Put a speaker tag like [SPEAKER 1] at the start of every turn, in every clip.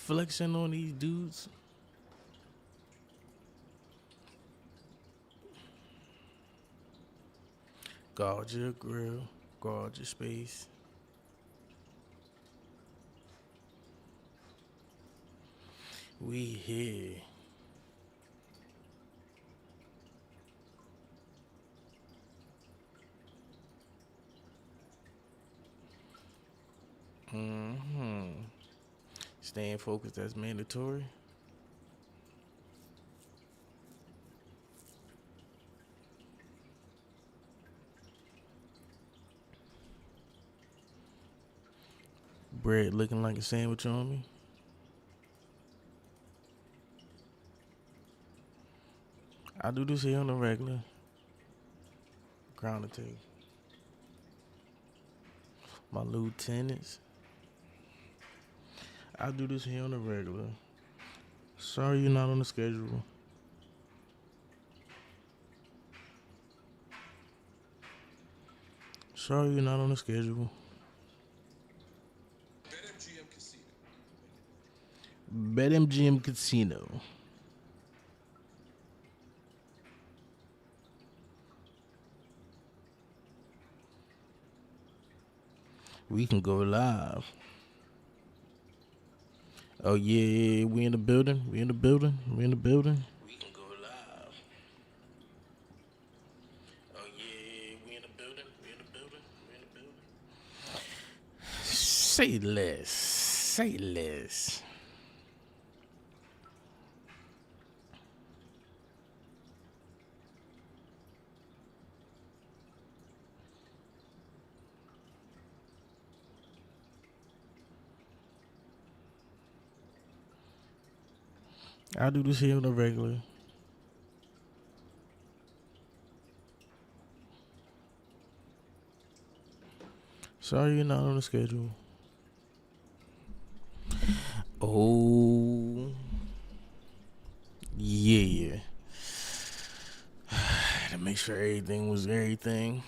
[SPEAKER 1] flexing on these dudes. Guard your grill, guard your space. We here. Staying focused, that's mandatory. Bread looking like a sandwich on me. I do this here on the regular. Ground to take. My lieutenants. I do this here on the regular. Sorry you're not on the schedule. Sorry you're not on the schedule. BetMGM Casino. We can go live. Oh yeah, we in the building. We in the building. We in the building. We can go live. Oh yeah, we in the building. We in the building. We in the building. Say less. Say less. I do this here on the regular. Sorry you're not on the schedule. Oh, yeah. To make sure everything was everything.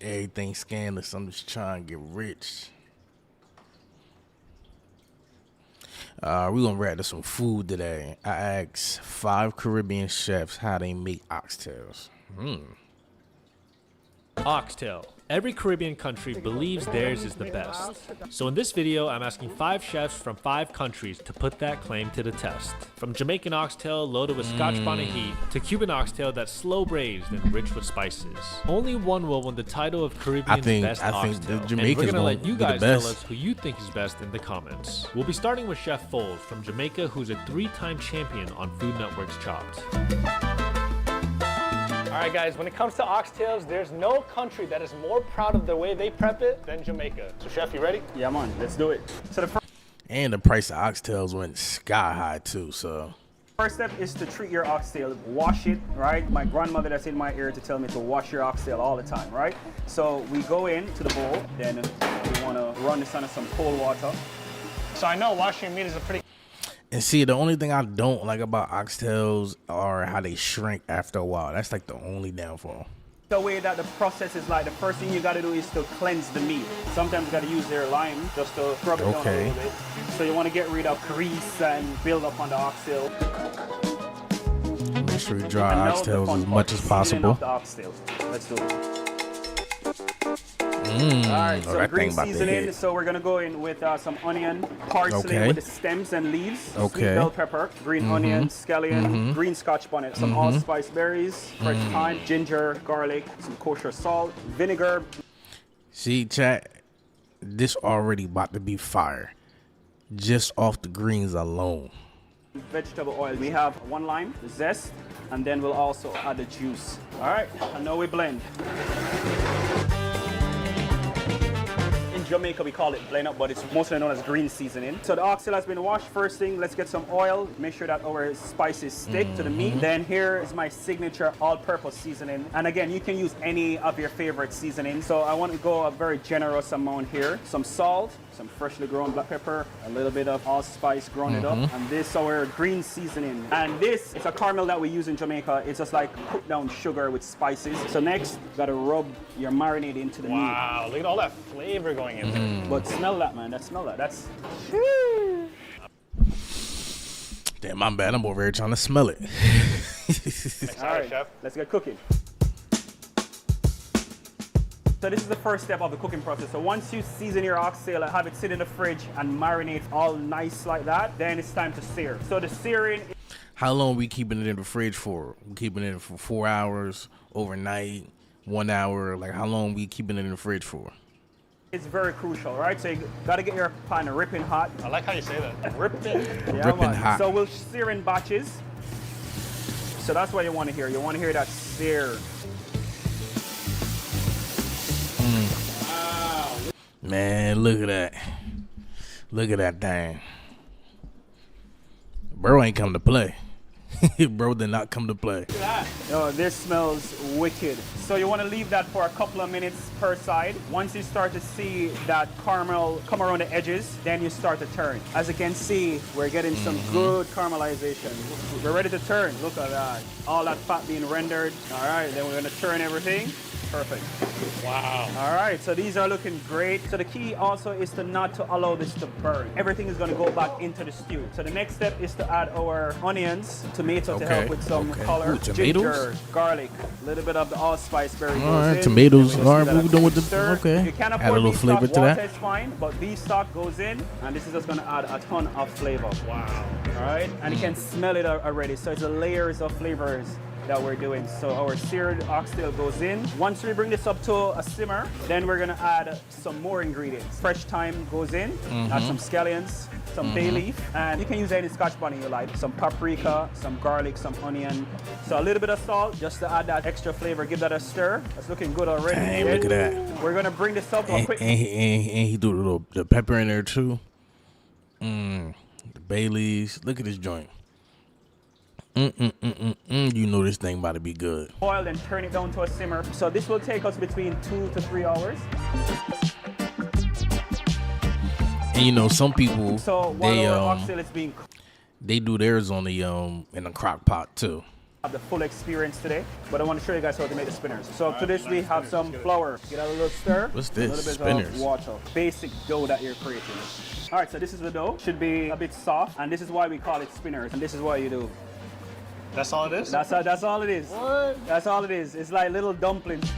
[SPEAKER 1] Everything scandalous. I'm just trying to get rich. We're gonna wrap to some food today. I asked 5 Caribbean chefs how they make oxtails.
[SPEAKER 2] Oxtail. Every Caribbean country believes theirs is the best. So in this video, I'm asking 5 chefs from 5 countries to put that claim to the test. From Jamaican oxtail loaded with Scotch bonnet heat to Cuban oxtail that's slow braised and rich with spices. Only one will win the title of Caribbean's best
[SPEAKER 1] I think
[SPEAKER 2] oxtail.
[SPEAKER 1] the
[SPEAKER 2] And we're
[SPEAKER 1] Jamaicans
[SPEAKER 2] gonna let you
[SPEAKER 1] be the
[SPEAKER 2] guys tell
[SPEAKER 1] best.
[SPEAKER 2] us who you think is best in the comments. We'll be starting with Chef Foles from Jamaica, who's a 3-time champion on Food Network's Chopped.
[SPEAKER 3] All right, guys, when it comes to oxtails, there's no country that is more proud of the way they prep it than Jamaica. So, Chef, you ready?
[SPEAKER 4] Yeah, man, let's do it. So the
[SPEAKER 1] And the price of oxtails went sky high too, so.
[SPEAKER 4] first step is to treat your oxtail, wash it, right? My grandmother that's in my ear to tell me to wash your oxtail all the time, right? So we go into the bowl, then we want to run this under some cold water.
[SPEAKER 3] So I know washing meat is a pretty
[SPEAKER 1] And see, the only thing I don't like about oxtails are how they shrink after a while. That's like the only downfall.
[SPEAKER 4] The way that the process is like, the first thing you got to do is to cleanse the meat. Sometimes you got to use their lime just to scrub it down a little bit. So you want to get rid of grease and build up on the oxtail.
[SPEAKER 1] Make sure you dry
[SPEAKER 4] And now the
[SPEAKER 1] oxtails
[SPEAKER 4] fun
[SPEAKER 1] as much
[SPEAKER 4] part,
[SPEAKER 1] as
[SPEAKER 4] seasoning
[SPEAKER 1] possible.
[SPEAKER 4] of the oxtail. Let's do it. All right, so
[SPEAKER 1] that
[SPEAKER 4] green
[SPEAKER 1] thing about to
[SPEAKER 4] seasoning.
[SPEAKER 1] hit.
[SPEAKER 4] So we're gonna go in with some onion, parsley
[SPEAKER 1] Okay.
[SPEAKER 4] with the stems and leaves, sweet
[SPEAKER 1] Okay.
[SPEAKER 4] bell pepper, green onion, scallion, green scotch bonnet, some allspice berries, fresh thyme, ginger, garlic, some kosher salt, vinegar.
[SPEAKER 1] See, chat, this already about to be fire. Just off the greens alone.
[SPEAKER 4] Vegetable oil. We have 1 lime, the zest, and then we'll also add the juice. All right, and now we blend. In Jamaica, we call it blend up, but it's mostly known as green seasoning. So the oxtail has been washed. First thing, let's get some oil. Make sure that our spices stick to the meat. Then here is my signature all-purpose seasoning. And again, you can use any of your favorite seasonings. So I want to go a very generous amount here. Some salt, some freshly ground black pepper, a little bit of allspice grounded up, and this our green seasoning. And this is a caramel that we use in Jamaica. It's just like cooked down sugar with spices. So next, you gotta rub your marinade into the meat.
[SPEAKER 3] wow. Look at all that flavor going in there.
[SPEAKER 4] But smell that, man. Smell that. That's
[SPEAKER 1] Damn, my bad. I'm over here trying to smell it.
[SPEAKER 4] All right,
[SPEAKER 3] Chef.
[SPEAKER 4] let's get cooking. So this is the first step of the cooking process. So once you season your oxtail and have it sit in the fridge and marinate all nice like that, then it's time to sear. So the searing.
[SPEAKER 1] How long we keeping it in the fridge for? We keeping it for 4 hours, overnight, 1 hour. Like how long we keeping it in the fridge for?
[SPEAKER 4] It's very crucial, right? So you gotta get your pan ripping hot.
[SPEAKER 3] I like how you say that. Ripping.
[SPEAKER 4] Yeah,
[SPEAKER 1] Ripping
[SPEAKER 4] man.
[SPEAKER 1] hot.
[SPEAKER 4] So we'll sear in batches. So that's what you want to hear. You want to hear that sear.
[SPEAKER 1] Man, look at that. Look at that thing. Bro ain't come to play. Bro did not come to play.
[SPEAKER 4] Oh, this smells wicked. So you want to leave that for a couple of minutes per side. Once you start to see that caramel come around the edges, then you start to turn. As you can see, we're getting some good caramelization. We're ready to turn. Look at that. All that fat being rendered. All right, then we're going to turn everything. Perfect.
[SPEAKER 3] Wow.
[SPEAKER 4] All right, so these are looking great. So the key also is to not to allow this to burn. Everything is going to go back into the stew. So the next step is to add our onions, tomato to help with some color,
[SPEAKER 1] Ooh, tomatoes?
[SPEAKER 4] ginger, garlic, a little bit of the allspice berry.
[SPEAKER 1] All right,
[SPEAKER 4] goes in.
[SPEAKER 1] tomatoes.
[SPEAKER 4] Then
[SPEAKER 1] All
[SPEAKER 4] we
[SPEAKER 1] right,
[SPEAKER 4] see
[SPEAKER 1] what we
[SPEAKER 4] that
[SPEAKER 1] doing with the?
[SPEAKER 4] stir.
[SPEAKER 1] Okay.
[SPEAKER 4] You can
[SPEAKER 1] Add a
[SPEAKER 4] afford
[SPEAKER 1] little
[SPEAKER 4] beef
[SPEAKER 1] flavor
[SPEAKER 4] stock,
[SPEAKER 1] to
[SPEAKER 4] water
[SPEAKER 1] that.
[SPEAKER 4] is fine, but beef stock goes in, and this is just going to add a ton of flavor.
[SPEAKER 3] Wow.
[SPEAKER 4] All right, and you can smell it already. So it's the layers of flavors that we're doing. So our seared oxtail goes in. Once we bring this up to a simmer, then we're gonna add some more ingredients. Fresh thyme goes in, add some scallions, some bay leaf, and you can use any Scotch bonnet you like. Some paprika, some garlic, some onion. So a little bit of salt just to add that extra flavor, give that a stir. It's looking good already.
[SPEAKER 1] Dang, look at that.
[SPEAKER 4] We're gonna bring this up a
[SPEAKER 1] And,
[SPEAKER 4] quick.
[SPEAKER 1] and he threw a little the pepper in there too. The bay leaves. Look at this joint. You know this thing about to be good.
[SPEAKER 4] Oil and turn it down to a simmer. So this will take us between 2 to 3 hours.
[SPEAKER 1] And you know some people
[SPEAKER 4] So while
[SPEAKER 1] they
[SPEAKER 4] our oxtail is being cooked,
[SPEAKER 1] they do theirs on the in a crock pot too.
[SPEAKER 4] have the full experience today, but I want to show you guys how to make the spinners. So to this we have some flour. Get a little stir.
[SPEAKER 1] What's
[SPEAKER 4] A
[SPEAKER 1] this?
[SPEAKER 4] little bit
[SPEAKER 1] Spinners.
[SPEAKER 4] of water. Basic dough that you're creating. All right, so this is the dough. Should be a bit soft, and this is why we call it spinners. And this is what you do.
[SPEAKER 3] That's all it is?
[SPEAKER 4] That's all it is.
[SPEAKER 3] What?
[SPEAKER 4] That's all it is. It's like little dumplings.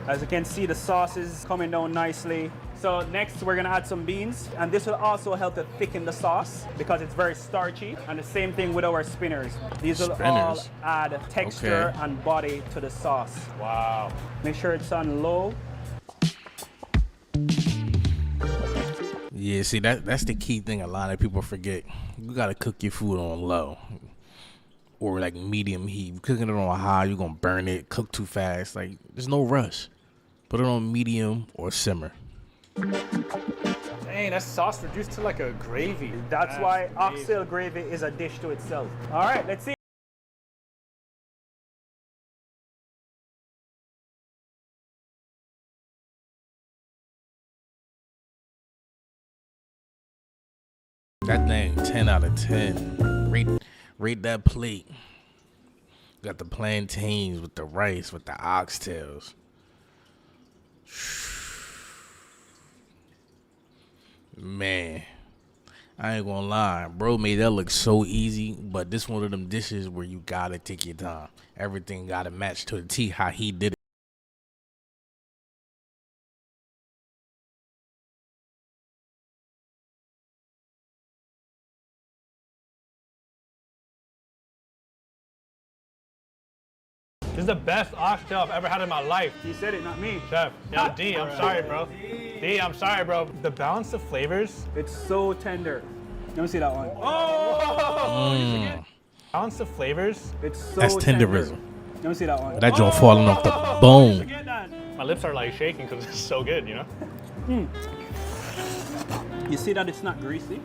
[SPEAKER 4] As you can see, the sauce is coming down nicely. So next we're gonna add some beans, and this will also help to thicken the sauce because it's very starchy. And the same thing with our spinners. These will all
[SPEAKER 1] Spinners.
[SPEAKER 4] add texture
[SPEAKER 1] Okay.
[SPEAKER 4] and body to the sauce.
[SPEAKER 3] Wow.
[SPEAKER 4] Make sure it's on low.
[SPEAKER 1] Yeah, see that's the key thing a lot of people forget. You gotta cook your food on low. Or like medium heat. Cooking it on high, you're gonna burn it, cook too fast. Like there's no rush. Put it on medium or simmer.
[SPEAKER 3] Dang, that sauce reduced to like a gravy.
[SPEAKER 4] That's why
[SPEAKER 3] amazing.
[SPEAKER 4] oxtail gravy is a dish to itself. All right, let's see.
[SPEAKER 1] That thing 10 out of 10. Rate that plate. Got the plantains with the rice with the oxtails. Man, I ain't gonna lie, bro made that look so easy, but this one of them dishes where you gotta take your time. Everything gotta match to the T how he did it.
[SPEAKER 3] This is the best oxtail I've ever had in my life.
[SPEAKER 4] You said it, not me.
[SPEAKER 3] Chef, yo, D, I'm sorry, bro. D, I'm sorry, bro. The balance of flavors,
[SPEAKER 4] It's so tender. Let me see that one.
[SPEAKER 3] balance of flavors.
[SPEAKER 4] It's so
[SPEAKER 1] That's
[SPEAKER 4] tender.
[SPEAKER 1] tenderism.
[SPEAKER 4] Let me see that one.
[SPEAKER 1] That joint falling off the bone.
[SPEAKER 4] Forget that.
[SPEAKER 3] My lips are like shaking because it's so good, you know?
[SPEAKER 4] You see that it's not greasy?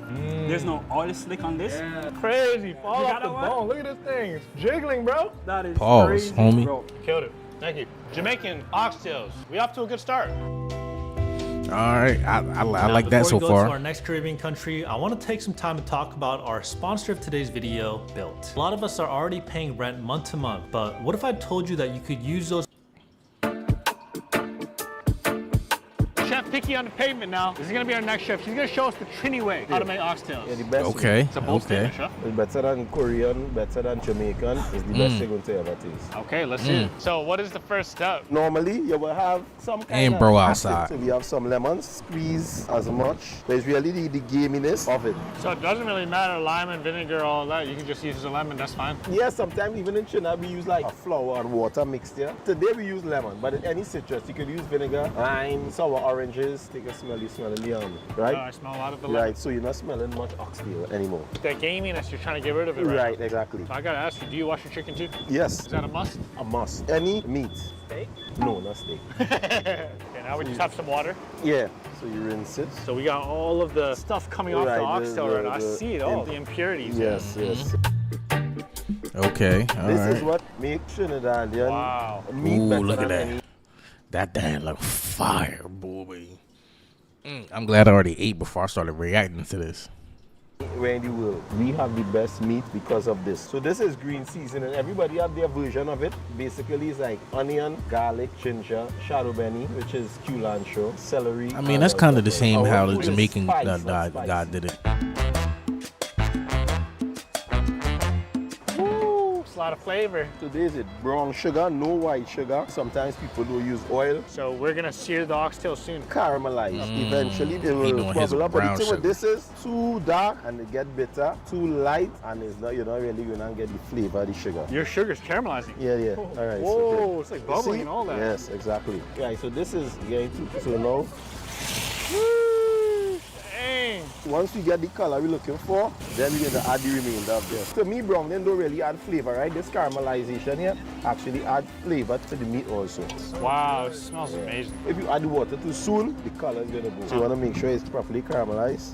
[SPEAKER 4] There's no oil slick on this?
[SPEAKER 3] Crazy, fall
[SPEAKER 4] You
[SPEAKER 3] off
[SPEAKER 4] got
[SPEAKER 3] the
[SPEAKER 4] that one?
[SPEAKER 3] bone. Look at this thing. It's jiggling, bro.
[SPEAKER 4] That is
[SPEAKER 1] Pause,
[SPEAKER 4] crazy,
[SPEAKER 1] homie.
[SPEAKER 4] bro.
[SPEAKER 3] Killed it. Thank you. Jamaican oxtails. We off to a good start.
[SPEAKER 1] All right, I
[SPEAKER 2] Now,
[SPEAKER 1] like that so
[SPEAKER 2] before we go to our
[SPEAKER 1] far.
[SPEAKER 2] next Caribbean country, I want to take some time to talk about our sponsor of today's video, Built. A lot of us are already paying rent month to month, but what if I told you that you could use those
[SPEAKER 3] Chef, pick Ricky on the pavement now. This is gonna be our next chef. He's gonna show us the Trini way, how to make oxtails.
[SPEAKER 5] Yeah, the best.
[SPEAKER 1] Okay.
[SPEAKER 3] It's a bold
[SPEAKER 1] Okay.
[SPEAKER 3] statement, chef.
[SPEAKER 5] It's better than Korean, better than Jamaican. It's the best you're going to ever taste.
[SPEAKER 3] Okay, let's see it. So what is the first step?
[SPEAKER 5] Normally, you will have some kind
[SPEAKER 1] And
[SPEAKER 5] of
[SPEAKER 1] bro
[SPEAKER 5] acid.
[SPEAKER 1] outside.
[SPEAKER 5] So we have some lemons, squeeze as much. But it's really the gaminess of it.
[SPEAKER 3] So it doesn't really matter, lime and vinegar, all that. You can just use a lemon, that's fine.
[SPEAKER 5] Yeah, sometimes even in Trinidad we use like a flour and water mixture. Today we use lemon, but in any citrus you could use vinegar, lime, sour oranges. Take a smell, you smell the
[SPEAKER 3] I
[SPEAKER 5] right?
[SPEAKER 3] smell a lot of the lemon.
[SPEAKER 5] Right, so you're not smelling much oxtail anymore.
[SPEAKER 3] That gaminess, you're trying to get rid of it, right?
[SPEAKER 5] Right, exactly.
[SPEAKER 3] So I gotta ask you, do you wash your chicken too?
[SPEAKER 5] Yes,
[SPEAKER 3] Is that a must?
[SPEAKER 5] a must. Any meat.
[SPEAKER 3] Steak?
[SPEAKER 5] No, not steak.
[SPEAKER 3] Okay, now we just have some water.
[SPEAKER 5] Yeah, so you rinse it.
[SPEAKER 3] So we got all of the stuff coming off
[SPEAKER 5] Right,
[SPEAKER 3] the
[SPEAKER 5] the-
[SPEAKER 3] oxtail right now. I
[SPEAKER 5] the-
[SPEAKER 3] see it all, the impurities.
[SPEAKER 5] Yes, yes.
[SPEAKER 1] Okay. All
[SPEAKER 5] This
[SPEAKER 1] right.
[SPEAKER 5] is what makes Trinidadian
[SPEAKER 3] Wow.
[SPEAKER 5] meat
[SPEAKER 1] Ooh,
[SPEAKER 5] better
[SPEAKER 1] look at
[SPEAKER 5] than
[SPEAKER 1] that.
[SPEAKER 5] any.
[SPEAKER 1] That thing look fire, boy. I'm glad I already ate before I started reacting to this.
[SPEAKER 5] Where in the world we have the best meat because of this. So this is green seasoning. Everybody have their version of it. Basically, it's like onion, garlic, ginger, shadow benny, which is culantro, celery.
[SPEAKER 1] I mean, that's kind of the same
[SPEAKER 5] Our
[SPEAKER 1] how the
[SPEAKER 5] food is
[SPEAKER 1] Jamaican
[SPEAKER 5] spice,
[SPEAKER 1] guy
[SPEAKER 5] spicy.
[SPEAKER 1] did it.
[SPEAKER 3] Woo, it's a lot of flavor.
[SPEAKER 5] Today is it brown sugar, no white sugar. Sometimes people don't use oil.
[SPEAKER 3] So we're gonna sear the oxtail soon.
[SPEAKER 5] Caramelize. Eventually they
[SPEAKER 1] He
[SPEAKER 5] will
[SPEAKER 1] doing his
[SPEAKER 5] bubble up. But
[SPEAKER 1] brown
[SPEAKER 5] the thing with
[SPEAKER 1] sugar.
[SPEAKER 5] this is too dark and it get bitter, too light, and it's not, you're not really gonna get the flavor of the sugar.
[SPEAKER 3] Your sugar's caramelizing.
[SPEAKER 5] Yeah, yeah. All right.
[SPEAKER 3] Whoa,
[SPEAKER 5] so
[SPEAKER 3] it's like
[SPEAKER 5] you
[SPEAKER 3] bubbling
[SPEAKER 5] see?
[SPEAKER 3] and all that.
[SPEAKER 5] Yes, exactly. Right, so this is going to, so now,
[SPEAKER 3] Woo, dang.
[SPEAKER 5] once we get the color we're looking for, then we're going to add the remainder of this. To me, brown then don't really add flavor, right? This caramelization here actually add flavor to the meat also.
[SPEAKER 3] Wow, it smells amazing.
[SPEAKER 5] If you add the water too soon, the color is going to go. So you want to make sure it's properly caramelized.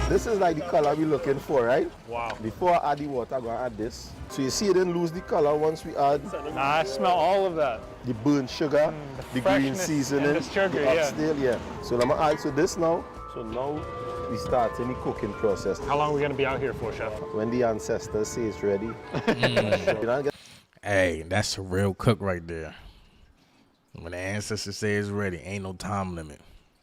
[SPEAKER 5] This is like the color we're looking for, right?
[SPEAKER 3] Wow.
[SPEAKER 5] Before I add the water, I'm going to add this. So you see it didn't lose the color once we add
[SPEAKER 3] I smell all of that.
[SPEAKER 5] the burnt sugar, the green
[SPEAKER 3] freshness
[SPEAKER 5] seasoning,
[SPEAKER 3] and the sugar,
[SPEAKER 5] the
[SPEAKER 3] yeah.
[SPEAKER 5] oxtail, yeah. So I'm gonna add to this now. So now we start in the cooking process.
[SPEAKER 3] How long are we gonna be out here for, chef?
[SPEAKER 5] When the ancestors say it's ready. You don't get
[SPEAKER 1] Hey, that's a real cook right there. When the ancestors say it's ready, ain't no time limit.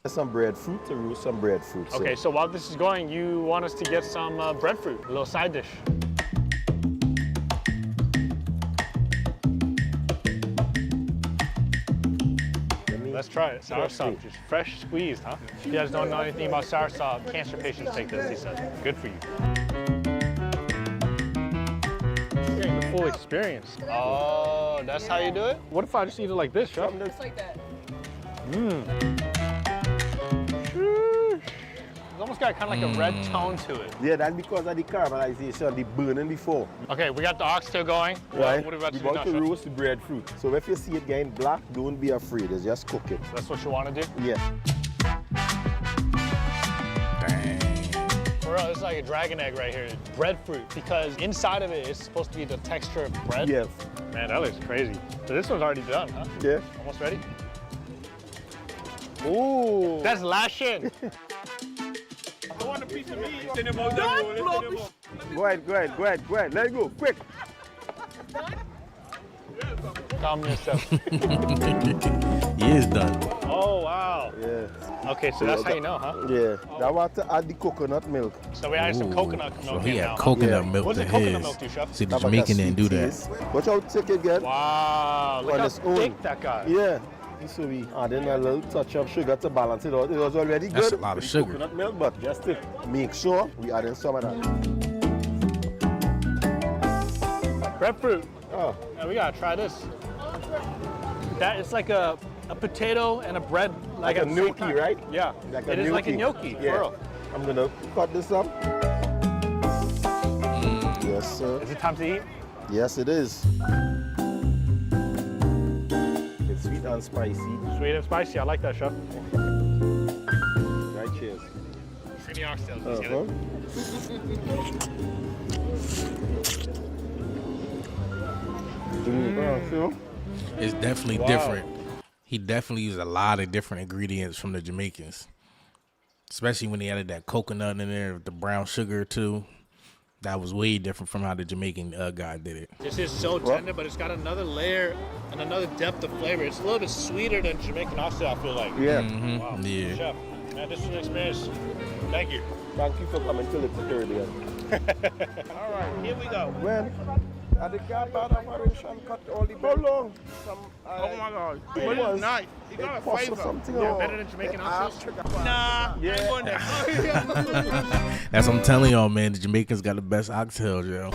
[SPEAKER 5] some breadfruit to roast some breadfruit. So
[SPEAKER 3] Okay, so while this is going, you want us to get some breadfruit, a little side dish. Let's try it. Soursop, just fresh squeezed, huh? If you guys don't know anything about soursop, cancer patients take this, he said. Good for you. You're getting the full experience. Oh, that's how you do it? What if I just eat it like this, chef?
[SPEAKER 6] Just like that.
[SPEAKER 3] It's almost got kind of like a red tone to it.
[SPEAKER 5] yeah, that's because of the caramelization, the burning before.
[SPEAKER 3] Okay, we got the oxtail going.
[SPEAKER 5] Right?
[SPEAKER 3] What are we about to
[SPEAKER 5] we
[SPEAKER 3] do now,
[SPEAKER 5] want to
[SPEAKER 3] chef?
[SPEAKER 5] roast the breadfruit. So if you see it getting black, don't be afraid. It's just cook it.
[SPEAKER 3] That's what you want to do?
[SPEAKER 5] Yeah.
[SPEAKER 1] Dang.
[SPEAKER 3] For real, it's like a dragon egg right here. Breadfruit, because inside of it is supposed to be the texture of bread.
[SPEAKER 5] Yes.
[SPEAKER 3] Man, that looks crazy. So this one's already done, huh?
[SPEAKER 5] Yeah.
[SPEAKER 3] Almost ready? Ooh. That's lashing.
[SPEAKER 5] Go ahead, go ahead, go ahead, go ahead. Let it go, quick.
[SPEAKER 3] Calm yourself.
[SPEAKER 1] He is done.
[SPEAKER 3] Oh, wow.
[SPEAKER 5] Yeah.
[SPEAKER 3] Okay, so that's how you know, huh?
[SPEAKER 5] Yeah. I want to add the coconut milk.
[SPEAKER 3] So we added some
[SPEAKER 1] Ooh,
[SPEAKER 3] coconut
[SPEAKER 1] so
[SPEAKER 3] milk
[SPEAKER 1] he
[SPEAKER 3] in
[SPEAKER 1] had
[SPEAKER 3] now. huh?
[SPEAKER 1] coconut
[SPEAKER 5] Yeah.
[SPEAKER 1] milk
[SPEAKER 3] What
[SPEAKER 1] to
[SPEAKER 3] does the coconut
[SPEAKER 1] his.
[SPEAKER 3] milk do, chef?
[SPEAKER 1] See, the
[SPEAKER 5] Have like a
[SPEAKER 1] Jamaican didn't do
[SPEAKER 5] sweet
[SPEAKER 1] that.
[SPEAKER 5] taste. Watch out, thick it get.
[SPEAKER 3] Wow, look
[SPEAKER 5] On
[SPEAKER 3] how
[SPEAKER 5] its own.
[SPEAKER 3] thick that guy.
[SPEAKER 5] Yeah. So we add in a little touch of sugar to balance it out. It was already good.
[SPEAKER 1] That's a lot of
[SPEAKER 5] with
[SPEAKER 1] sugar.
[SPEAKER 5] Coconut milk, but just to make sure we add in some of that.
[SPEAKER 3] Breadfruit.
[SPEAKER 5] Oh,
[SPEAKER 3] Yeah, we gotta try this. That it's like a potato and a bread,
[SPEAKER 5] like a
[SPEAKER 3] at the same
[SPEAKER 5] gnocchi,
[SPEAKER 3] time.
[SPEAKER 5] right?
[SPEAKER 3] Yeah,
[SPEAKER 5] Like
[SPEAKER 3] it is like a gnocchi.
[SPEAKER 5] Yeah.
[SPEAKER 3] For real.
[SPEAKER 5] I'm gonna cut this up. Yes, sir.
[SPEAKER 3] Is it time to eat?
[SPEAKER 5] Yes, it is. It's sweet and spicy.
[SPEAKER 3] Sweet and spicy. I like that, chef.
[SPEAKER 5] Right, cheers.
[SPEAKER 3] Trini oxtails. Let's get
[SPEAKER 5] Uh-huh.
[SPEAKER 3] it.
[SPEAKER 5] So,
[SPEAKER 1] It's definitely
[SPEAKER 3] Wow.
[SPEAKER 1] different. He definitely used a lot of different ingredients from the Jamaicans, especially when he added that coconut in there with the brown sugar too. That was way different from how the Jamaican guy did it.
[SPEAKER 3] This is so tender, but it's got another layer and another depth of flavor. It's a little bit sweeter than Jamaican oxtail, I feel like.
[SPEAKER 5] Yeah.
[SPEAKER 3] Wow.
[SPEAKER 1] Yeah.
[SPEAKER 3] Chef, man, this was an experience. Thank you.
[SPEAKER 5] Thank you for coming to Little Caribbean.
[SPEAKER 3] All right, here we go.
[SPEAKER 5] When at the car part of operation cut all the how long? Some,
[SPEAKER 3] Oh my God.
[SPEAKER 5] it
[SPEAKER 3] But
[SPEAKER 5] was
[SPEAKER 3] it's nice. You got a
[SPEAKER 5] it cost
[SPEAKER 3] flavor.
[SPEAKER 5] something
[SPEAKER 3] Yeah,
[SPEAKER 5] or-
[SPEAKER 3] better than Jamaican
[SPEAKER 5] it
[SPEAKER 3] oxtail?
[SPEAKER 5] after-
[SPEAKER 3] Nah, I ain't going there.
[SPEAKER 1] That's what I'm telling y'all, man. The Jamaicans got the best oxtails, yo.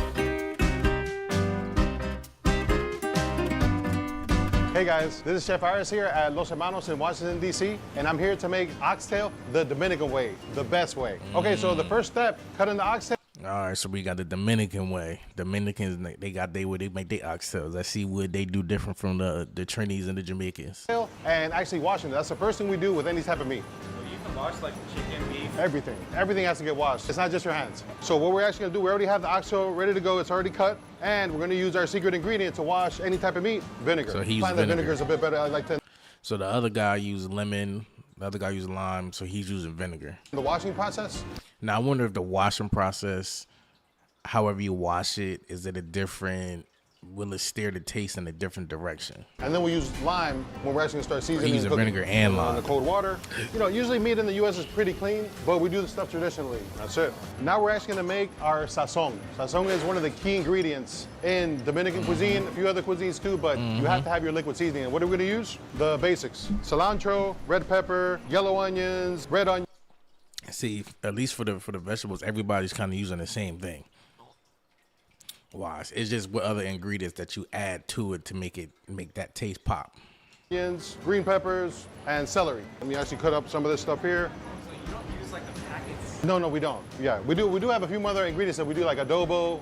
[SPEAKER 6] Hey guys, this is Chef Iris here at Los Hermanos in Washington, D.C., and I'm here to make oxtail the Dominican way, the best way. Okay, so the first step, cutting the oxtail
[SPEAKER 1] All right, so we got the Dominican way. Dominicans, they got they way they make their oxtails. I see what they do different from the Trinis and the Jamaicans.
[SPEAKER 6] and actually washing it. That's the first thing we do with any type of meat.
[SPEAKER 7] You can wash like chicken, beef.
[SPEAKER 6] Everything. Everything has to get washed. It's not just your hands. So what we're actually gonna do, we already have the oxtail ready to go. It's already cut. And we're gonna use our secret ingredient to wash any type of meat, vinegar.
[SPEAKER 1] So he used
[SPEAKER 6] Find that
[SPEAKER 1] vinegar.
[SPEAKER 6] vinegar is a bit better. I like to.
[SPEAKER 1] So the other guy used lemon, the other guy used lime, so he's using vinegar.
[SPEAKER 6] The washing process,
[SPEAKER 1] Now I wonder if the washing process, however you wash it, is it a different? Will it steer the taste in a different direction?
[SPEAKER 6] and then we use lime when we're actually gonna start seasoning.
[SPEAKER 1] Using
[SPEAKER 6] cooking.
[SPEAKER 1] vinegar and
[SPEAKER 6] In
[SPEAKER 1] lime.
[SPEAKER 6] the cold water. You know, usually meat in the U.S. is pretty clean, but we do the stuff traditionally. That's it. Now we're actually gonna make our sazon. Sazon is one of the key ingredients in Dominican cuisine, a few other cuisines too, but you have to have your liquid seasoning. And what are we gonna use? The basics: cilantro, red pepper, yellow onions, red onion.
[SPEAKER 1] See, at least for the vegetables, everybody's kind of using the same thing. Wise. It's just what other ingredients that you add to it to make that taste pop.
[SPEAKER 6] Onions, green peppers, and celery. Let me actually cut up some of this stuff here.
[SPEAKER 7] You don't use like the packets.
[SPEAKER 6] No, we don't. Yeah, we do have a few more other ingredients that we do, like adobo,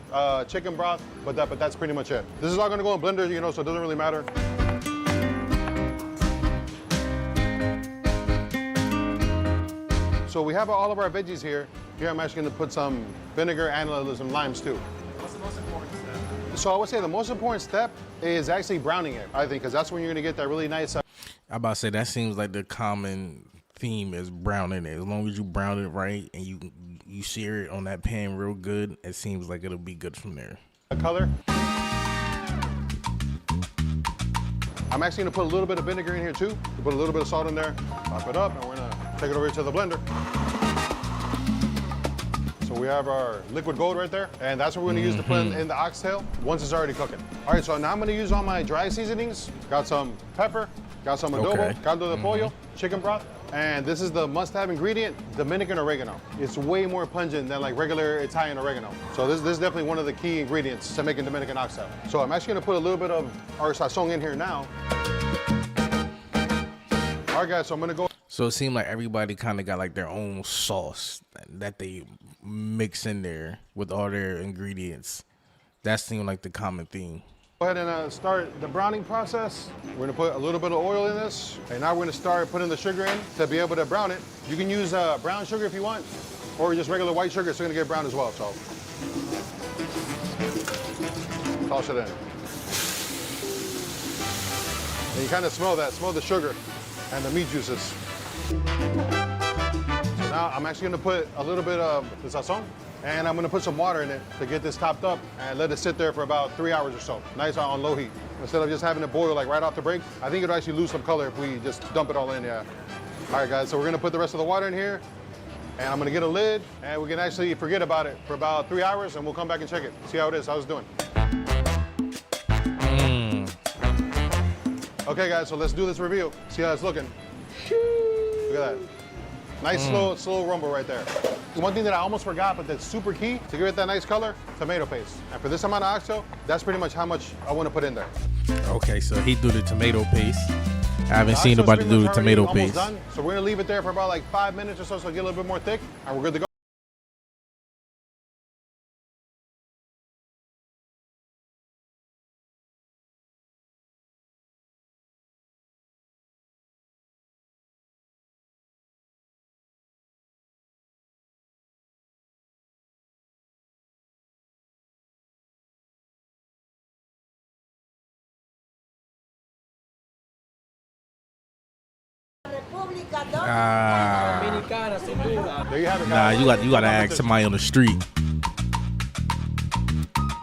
[SPEAKER 6] chicken broth, but that's pretty much it. This is all gonna go in blender, you know, so it doesn't really matter. So we have all of our veggies here. Here I'm actually gonna put some vinegar and some limes too.
[SPEAKER 7] What's the most important step?
[SPEAKER 6] So I would say the most important step is actually browning it, I think, because that's when you're gonna get that really nice.
[SPEAKER 1] I'm about to say that seems like the common theme is browning it. As long as you brown it right and you sear it on that pan real good, it seems like it'll be good from there.
[SPEAKER 6] Color. I'm actually gonna put a little bit of vinegar in here too. Put a little bit of salt in there, pop it up, and we're gonna take it over to the blender. So we have our liquid gold right there, and that's what we're gonna use to put in the oxtail once it's already cooking. All right, so now I'm gonna use all my dry seasonings. Got some pepper, got some adobo,
[SPEAKER 1] Okay.
[SPEAKER 6] caldo de pollo, chicken broth, and this is the must-have ingredient, Dominican oregano. It's way more pungent than like regular Italian oregano. So this is definitely one of the key ingredients to making Dominican oxtail. So I'm actually gonna put a little bit of our sazon in here now. All right, guys, so I'm gonna go.
[SPEAKER 1] So it seemed like everybody kind of got like their own sauce that they mix in there with all their ingredients. That seemed like the common theme.
[SPEAKER 6] Go ahead and start the browning process. We're gonna put a little bit of oil in this, and now we're gonna start putting the sugar in to be able to brown it. You can use brown sugar if you want, or just regular white sugar, so it's gonna get brown as well, so. Toss it in. And you kind of smell the sugar and the meat juices. So now I'm actually gonna put a little bit of the sazon, and I'm gonna put some water in it to get this topped up and let it sit there for about 3 hours or so. Nice on low heat. Instead of just having it boil like right off the break, I think it'll actually lose some color if we just dump it all in, yeah. All right, guys, so we're gonna put the rest of the water in here, and I'm gonna get a lid, and we can actually forget about it for about 3 hours, and we'll come back and check it, see how it is, how it's doing. Okay, guys, so let's do this review. See how it's looking. Look at that. Nice, slow rumble right there. One thing that I almost forgot, but that's super key to give it that nice color, tomato paste. And for this amount of oxtail, that's pretty much how much I want to put in there.
[SPEAKER 1] Okay, so he do the tomato paste. I haven't
[SPEAKER 6] The
[SPEAKER 1] seen
[SPEAKER 6] oxtail's
[SPEAKER 1] nobody
[SPEAKER 6] pretty
[SPEAKER 1] do the
[SPEAKER 6] much already
[SPEAKER 1] tomato
[SPEAKER 6] almost
[SPEAKER 1] paste.
[SPEAKER 6] done. So we're gonna leave it there for about like 5 minutes or so, so it get a little bit more thick, and we're good to go.
[SPEAKER 1] Ah,
[SPEAKER 6] There you have it,
[SPEAKER 1] nah,
[SPEAKER 6] guys.
[SPEAKER 1] you got to ask somebody on the street.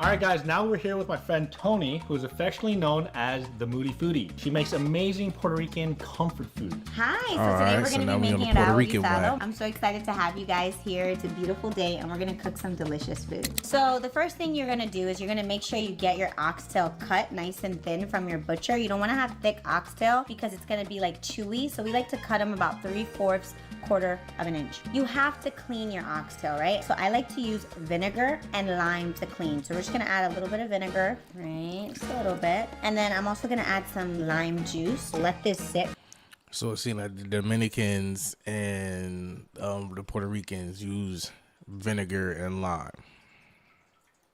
[SPEAKER 2] All right, guys, now we're here with my friend Tony, who is affectionately known as the Moody Foodie. She makes amazing Puerto Rican comfort food.
[SPEAKER 8] Hi, so
[SPEAKER 1] All
[SPEAKER 8] today
[SPEAKER 1] right,
[SPEAKER 8] we're
[SPEAKER 1] so
[SPEAKER 8] going
[SPEAKER 1] now
[SPEAKER 8] to be
[SPEAKER 1] we on
[SPEAKER 8] making
[SPEAKER 1] the
[SPEAKER 8] an
[SPEAKER 1] Puerto Rican
[SPEAKER 8] arrozado.
[SPEAKER 1] way.
[SPEAKER 8] I'm so excited to have you guys here. It's a beautiful day and we're going to cook some delicious food. So the first thing you're going to do is you're going to make sure you get your oxtail cut nice and thin from your butcher. You don't want to have thick oxtail because it's going to be like chewy. So we like to cut them about 3/4 quarter of an inch. You have to clean your oxtail, right? So I like to use vinegar and lime to clean. So we're just gonna add a little bit of vinegar, right? Just a little bit. And then I'm also gonna add some lime juice. Let this sit.
[SPEAKER 1] So it seems like the Dominicans and the Puerto Ricans use vinegar and lime.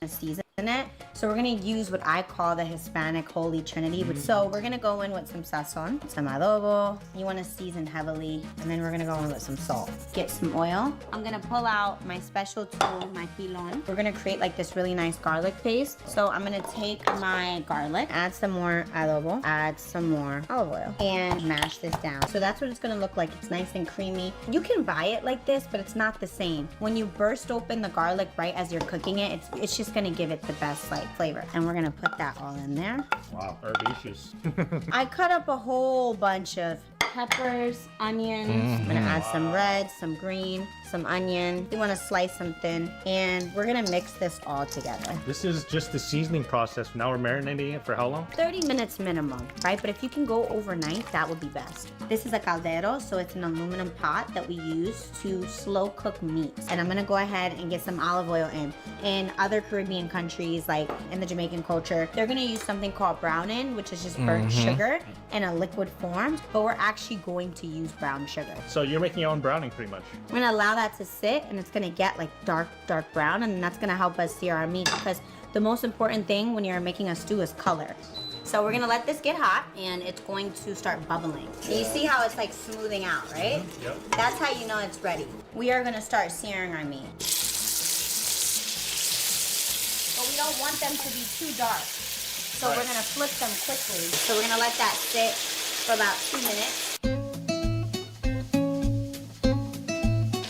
[SPEAKER 8] Season it. So we're gonna use what I call the Hispanic Holy Trinity. So we're gonna go in with some sazon, some adobo. You wanna season heavily, and then we're gonna go in with some salt. Get some oil. I'm gonna pull out my special tool, my pilon. We're gonna create like this really nice garlic paste. So I'm gonna take my garlic, add some more adobo, add some more olive oil, and mash this down. So that's what it's gonna look like. It's nice and creamy. You can buy it like this, but it's not the same. When you burst open the garlic right as you're cooking it, it's just gonna give it the best like flavor. And we're gonna put that all in there.
[SPEAKER 2] Wow, herbaceous.
[SPEAKER 8] I cut up a whole bunch of peppers, onions. I'm gonna add some red, some green, some onion. You wanna slice them thin. And we're gonna mix this all together.
[SPEAKER 2] This is just the seasoning process. Now we're marinating it for how long?
[SPEAKER 8] 30 minutes minimum, right? But if you can go overnight, that would be best. This is a caldero, so it's an aluminum pot that we use to slow cook meats. And I'm gonna go ahead and get some olive oil in. In other Caribbean countries, like in the Jamaican culture, they're gonna use something called browning, which is just burnt sugar in a liquid form, but we're actually going to use brown sugar.
[SPEAKER 2] So you're making your own browning pretty much.
[SPEAKER 8] We're gonna allow that to sit, and it's gonna get like dark brown, and that's gonna help us sear our meat, because the most important thing when you're making a stew is color. So we're gonna let this get hot, and it's going to start bubbling. And you see how it's like smoothing out, right?
[SPEAKER 2] Yep.
[SPEAKER 8] That's how you know it's ready. We are gonna start searing our meat. But we don't want them to be too dark. So we're gonna flip them quickly. So we're gonna let that sit for about 2 minutes.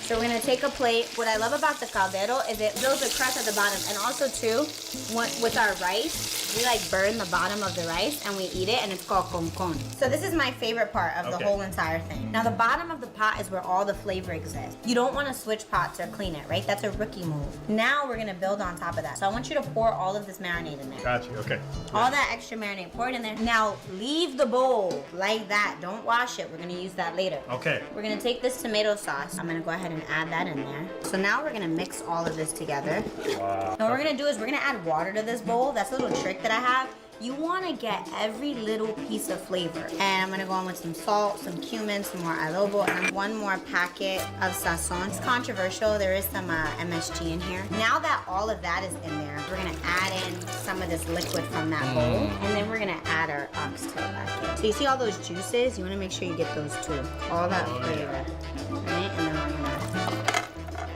[SPEAKER 8] So we're gonna take a plate. What I love about the caldero is it builds a crust at the bottom. And also too, with our rice, we like burn the bottom of the rice and we eat it, and it's called concon. So this is my favorite part of the whole entire thing. Now the bottom of the pot is where all the flavor exists. You don't wanna switch pots or clean it, right? That's a rookie move. Now we're gonna build on top of that. So I want you to pour all of this marinade in there.
[SPEAKER 2] Got you, okay.
[SPEAKER 8] All that extra marinade, pour it in there. Now leave the bowl like that. Don't wash it. We're gonna use that later.
[SPEAKER 2] Okay.
[SPEAKER 8] We're gonna take this tomato sauce. I'm gonna go ahead and add that in there. So now we're gonna mix all of this together.
[SPEAKER 2] Wow.
[SPEAKER 8] Now what we're gonna do is we're gonna add water to this bowl. That's a little trick that I have. You wanna get every little piece of flavor. And I'm gonna go in with some salt, some cumin, some more adobo, and one more packet of sazon. It's controversial, there is some MSG in here. Now that all of that is in there, we're gonna add in some of this liquid from that bowl, and then we're gonna add our oxtail back in. So you see all those juices? You wanna make sure you get those too. All that flavor, right? And then we're gonna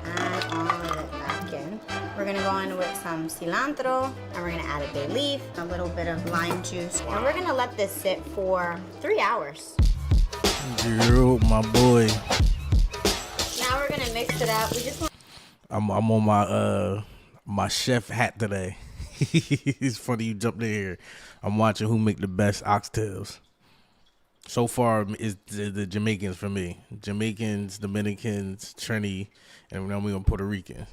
[SPEAKER 8] add all of it back in. We're gonna go in with some cilantro, and we're gonna add a bay leaf, a little bit of lime juice, and we're gonna let this sit for 3 hours.
[SPEAKER 1] Girl, my boy.
[SPEAKER 8] Now we're gonna mix it up. We just want
[SPEAKER 1] I'm on my my chef hat today. It's funny you jumped in here. I'm watching who make the best oxtails. So far, it's the Jamaicans for me. Jamaicans, Dominicans, Trini, and now we're on Puerto Ricans.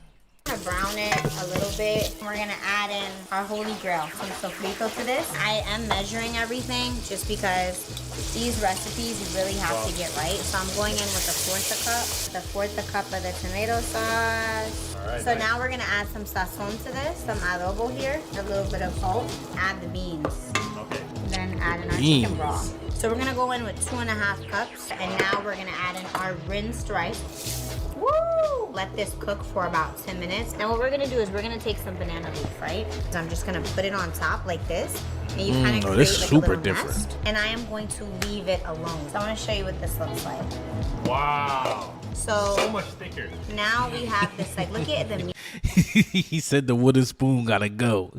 [SPEAKER 8] to brown it a little bit. We're gonna add in our holy grail, some sofrito to this. I am measuring everything just because these recipes you really have to get right. So I'm going in with a fourth a cup of the tomato sauce.
[SPEAKER 2] Alright,
[SPEAKER 8] So
[SPEAKER 2] nice.
[SPEAKER 8] now we're gonna add some sazon to this, some adobo here, a little bit of salt, add the beans.
[SPEAKER 2] Okay.
[SPEAKER 8] Then add in our
[SPEAKER 1] Beans.
[SPEAKER 8] chicken broth. So we're gonna go in with 2.5 cups, and now we're gonna add in our rinsed rice. Woo! Let this cook for about 10 minutes. Now what we're gonna do is we're gonna take some banana leaf, right? So I'm just gonna put it on top like this, and you kind of
[SPEAKER 1] oh,
[SPEAKER 8] create
[SPEAKER 1] this is
[SPEAKER 8] like
[SPEAKER 1] super
[SPEAKER 8] a little
[SPEAKER 1] different.
[SPEAKER 8] nest. And I am going to leave it alone. So I want to show you what this looks like.
[SPEAKER 2] Wow. So
[SPEAKER 8] So
[SPEAKER 2] much thicker.
[SPEAKER 8] now we have this, like, look at the meat
[SPEAKER 1] He said the wooden spoon gotta go.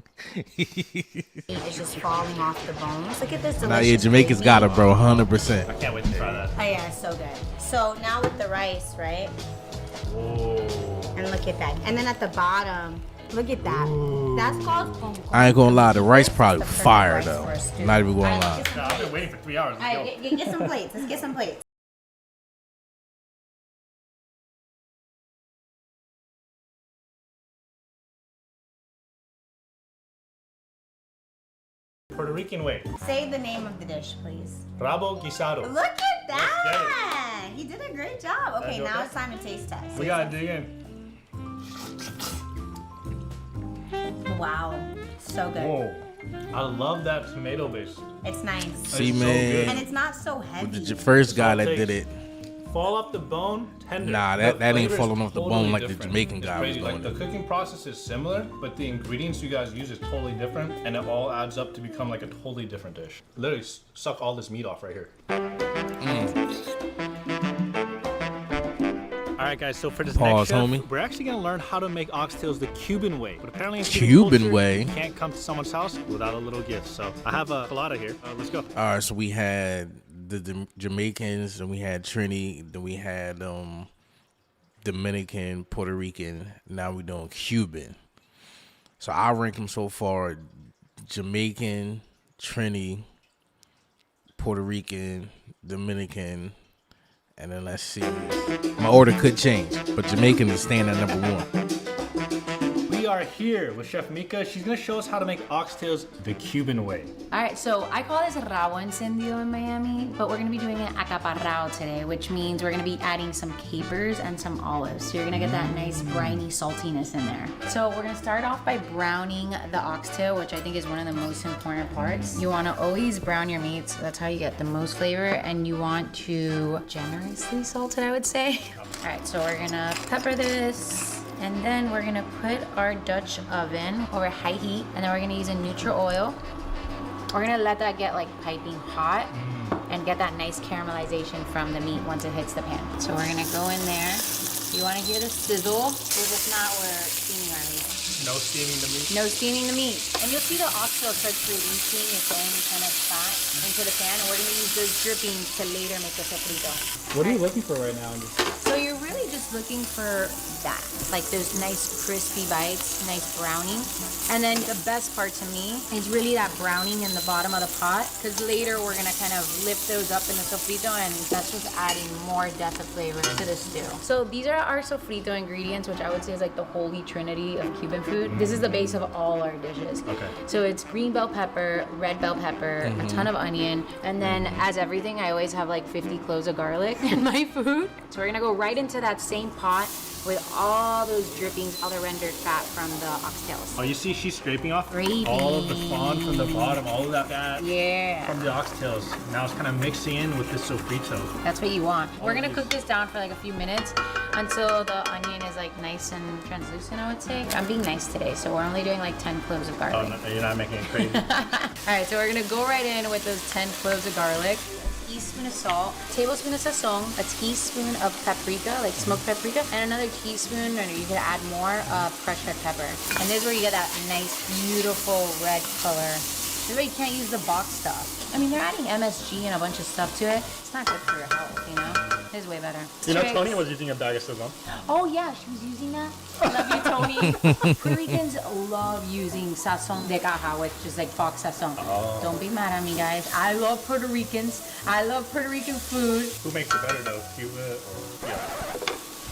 [SPEAKER 8] is just falling off the bones. Look at this delicious
[SPEAKER 1] Nah, yeah, Jamaica's
[SPEAKER 8] gravy.
[SPEAKER 1] got it, bro, 100%.
[SPEAKER 2] I can't wait to try that.
[SPEAKER 8] Oh yeah, it's so good. So now with the rice, right?
[SPEAKER 2] Whoa.
[SPEAKER 8] And look at that. And then at the bottom, Look at that. That's called con con.
[SPEAKER 1] I ain't gonna lie, the rice
[SPEAKER 8] This is
[SPEAKER 1] probably
[SPEAKER 8] the perfect
[SPEAKER 1] fire
[SPEAKER 8] rice
[SPEAKER 1] though.
[SPEAKER 8] for a stew.
[SPEAKER 1] Not even gonna
[SPEAKER 8] Alright,
[SPEAKER 1] lie.
[SPEAKER 8] let's get some
[SPEAKER 3] I've been
[SPEAKER 8] plates.
[SPEAKER 3] waiting for 3 hours. Let's go.
[SPEAKER 8] Alright, get some plates. Let's get some plates.
[SPEAKER 3] Puerto Rican way.
[SPEAKER 8] Say the name of the dish, please.
[SPEAKER 3] Rabo guisado.
[SPEAKER 8] Look at
[SPEAKER 3] Let's
[SPEAKER 8] that! You did a great job. Okay,
[SPEAKER 3] you
[SPEAKER 8] now
[SPEAKER 3] okay?
[SPEAKER 8] it's time to taste test.
[SPEAKER 3] We gotta dig in.
[SPEAKER 8] Wow, so good.
[SPEAKER 3] Whoa. I love that tomato base.
[SPEAKER 8] It's nice.
[SPEAKER 1] See,
[SPEAKER 3] It's so
[SPEAKER 1] man,
[SPEAKER 3] good.
[SPEAKER 8] And it's not so heavy.
[SPEAKER 1] the first guy that
[SPEAKER 3] Salt
[SPEAKER 1] did
[SPEAKER 3] takes-
[SPEAKER 1] it.
[SPEAKER 3] Fall off the bone, tender.
[SPEAKER 1] Nah,
[SPEAKER 3] The
[SPEAKER 1] that ain't
[SPEAKER 3] flavor is
[SPEAKER 1] falling off the
[SPEAKER 3] totally
[SPEAKER 1] bone like the
[SPEAKER 3] different.
[SPEAKER 1] Jamaican
[SPEAKER 3] It's
[SPEAKER 1] guy was
[SPEAKER 3] crazy. Like
[SPEAKER 1] doing
[SPEAKER 3] the
[SPEAKER 1] it.
[SPEAKER 3] cooking process is similar, but the ingredients you guys use is totally different, and it all adds up to become like a totally different dish. Literally suck all this meat off right here. All right, guys. So for this
[SPEAKER 1] Pause,
[SPEAKER 3] next chef,
[SPEAKER 1] homie.
[SPEAKER 3] we're actually gonna learn how to make oxtails the Cuban way. But apparently, in
[SPEAKER 1] Cuban
[SPEAKER 3] culture,
[SPEAKER 1] way?
[SPEAKER 3] you can't come to someone's house without a little gift. So I have a colada here. Let's go.
[SPEAKER 1] All right, so we had the Jamaicans, and we had Trini, then we had Dominican, Puerto Rican. Now we're doing Cuban. So I rank them so far: Jamaican, Trini, Puerto Rican, Dominican, and then let's see. My order could change, but Jamaican is staying at number 1.
[SPEAKER 3] We are here with Chef Mika. She's gonna show us how to make oxtails the Cuban way.
[SPEAKER 9] All right, so I call this rabo encendido in Miami, but we're gonna be doing it acaparrao today, which means we're gonna be adding some capers and some olives. So you're gonna get that nice briny saltiness in there. So we're gonna start off by browning the oxtail, which I think is one of the most important parts. You wanna always brown your meat, so that's how you get the most flavor, and you want to generously salt it, I would say. All right, so we're gonna pepper this. And then we're gonna put our Dutch oven over high heat, and then we're gonna use a neutral oil. We're gonna let that get like piping hot and get that nice caramelization from the meat once it hits the pan. So we're gonna go in there. You wanna hear the sizzle, because if not, we're steaming our meat.
[SPEAKER 3] No steaming the meat.
[SPEAKER 9] No steaming the meat. And you'll see the oxtail starts releasing its own kind of fat into the pan, and we're gonna use those drippings to later make the sofrito.
[SPEAKER 7] What are you looking for right now?
[SPEAKER 9] So you're really just looking for that, like those nice crispy bites, nice browning. And then the best part to me is really that browning in the bottom of the pot, because later we're gonna kind of lift those up in the sofrito, and that's just adding more depth of flavor to the stew. So these are our sofrito ingredients, which I would say is like the holy trinity of Cuban food. This is the base of all our dishes.
[SPEAKER 3] Okay.
[SPEAKER 9] So it's green bell pepper, red bell pepper, a ton of onion, and then as everything, I always have like 50 cloves of garlic in my food. So we're gonna go right into that same pot with all those drippings, all the rendered fat from the oxtails.
[SPEAKER 3] Oh, you see she's scraping off
[SPEAKER 9] Gravy.
[SPEAKER 3] all of the fond from the bottom, all of that fat
[SPEAKER 9] Yeah,
[SPEAKER 3] from the oxtails. Now it's kind of mixing in with the sofrito.
[SPEAKER 9] that's what you want. We're gonna cook this down for like a few minutes until the onion is like nice and translucent, I would say. I'm being nice today, so we're only doing like 10 cloves of
[SPEAKER 3] Oh,
[SPEAKER 9] garlic.
[SPEAKER 3] no, you're not making it crazy.
[SPEAKER 9] All right, so we're gonna go right in with those 10 cloves of garlic, a teaspoon of salt, tablespoon of sazon, a teaspoon of paprika, like smoked paprika, and another teaspoon, or you could add more, of crushed red pepper. And this is where you get that nice, beautiful red color. This is why you can't use the box stuff. I mean, they're adding MSG and a bunch of stuff to it. It's not good for your health, you know? It's way better.
[SPEAKER 3] You know,
[SPEAKER 9] Tricks.
[SPEAKER 3] Tony was using a bag of sazon.
[SPEAKER 9] Oh yeah, she was using that. Love you, Tony. Puerto Ricans love using sazon de caja, which is like fox sazon. Don't be mad at me, guys. I love Puerto Ricans. I love Puerto Rican food.
[SPEAKER 3] Who makes it better though, Cuba or yeah?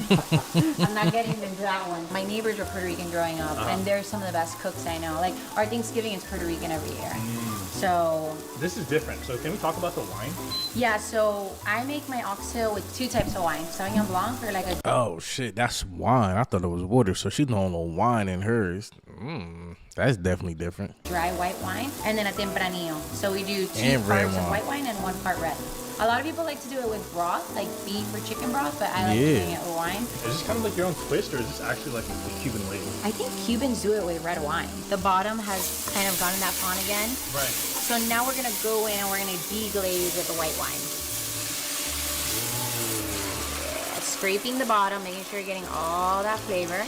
[SPEAKER 9] I'm not getting into that one. My neighbors were Puerto Rican growing up, and they're some of the best cooks I know. Like our Thanksgiving is Puerto Rican every year. So
[SPEAKER 3] This is different. So can we talk about the wine?
[SPEAKER 9] yeah, so I make my oxtail with 2 types of wine: Sauvignon Blanc for like a
[SPEAKER 1] Oh shit, that's wine. I thought it was water, so she's throwing no wine in hers. That's definitely different.
[SPEAKER 9] dry white wine, and then a tempranillo. So we do 2
[SPEAKER 1] And red
[SPEAKER 9] parts of
[SPEAKER 1] wine.
[SPEAKER 9] white wine and 1 part red. A lot of people like to do it with broth, like beef or chicken broth, but I like doing it with wine.
[SPEAKER 3] Is this kind of like your own twist, or is this actually like the Cuban way?
[SPEAKER 9] I think Cubans do it with red wine. The bottom has kind of gotten that fawn again.
[SPEAKER 3] Right.
[SPEAKER 9] So now we're gonna go in and we're gonna deglaze with the white wine. Yeah, scraping the bottom, making sure you're getting all that flavor.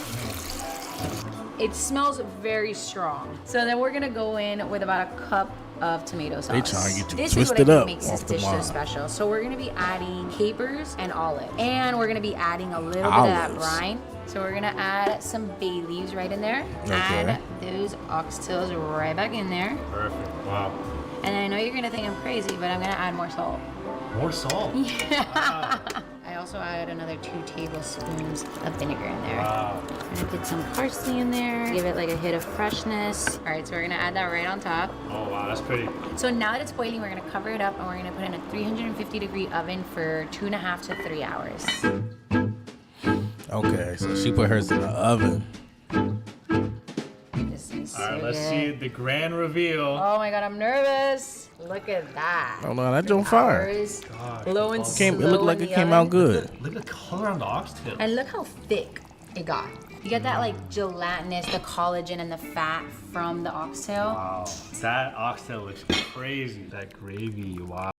[SPEAKER 9] It smells very strong. So then we're gonna go in with about a cup of tomato sauce.
[SPEAKER 1] They trying to get you
[SPEAKER 9] this is
[SPEAKER 1] twisted
[SPEAKER 9] what I
[SPEAKER 1] up
[SPEAKER 9] think makes this
[SPEAKER 1] off the
[SPEAKER 9] dish so
[SPEAKER 1] vine.
[SPEAKER 9] special. So we're gonna be adding capers and olive, and we're gonna be adding a little bit of that
[SPEAKER 1] Olives.
[SPEAKER 9] brine. So we're gonna add some bay leaves right in there.
[SPEAKER 1] Okay.
[SPEAKER 9] Add those oxtails right back in there.
[SPEAKER 2] Perfect. Wow.
[SPEAKER 9] And I know you're gonna think I'm crazy, but I'm gonna add more salt.
[SPEAKER 2] More salt.
[SPEAKER 9] I also added another 2 tablespoons of vinegar in there.
[SPEAKER 2] Wow.
[SPEAKER 9] I'm gonna put some parsley in there, give it like a hit of freshness. All right, so we're gonna add that right on top.
[SPEAKER 2] Oh wow, that's pretty.
[SPEAKER 9] So now that it's boiling, we're gonna cover it up and we're gonna put it in a 350-degree oven for 2.5 to 3 hours.
[SPEAKER 1] Okay, so she put hers in the oven.
[SPEAKER 9] This is so
[SPEAKER 2] All right, let's
[SPEAKER 9] good.
[SPEAKER 2] see the grand reveal.
[SPEAKER 9] Oh my God, I'm nervous. Look at that.
[SPEAKER 1] Oh no, that joint fire.
[SPEAKER 9] Ours
[SPEAKER 2] God,
[SPEAKER 9] glowing
[SPEAKER 2] it
[SPEAKER 1] It looked
[SPEAKER 9] slow
[SPEAKER 1] like
[SPEAKER 9] in
[SPEAKER 1] it
[SPEAKER 9] the
[SPEAKER 1] came
[SPEAKER 9] oven.
[SPEAKER 1] out good.
[SPEAKER 2] Look at the color on the oxtail.
[SPEAKER 9] And look how thick it got. You get that like gelatinous, the collagen and the fat from the oxtail.
[SPEAKER 2] Wow, that oxtail looks crazy. That gravy, wow.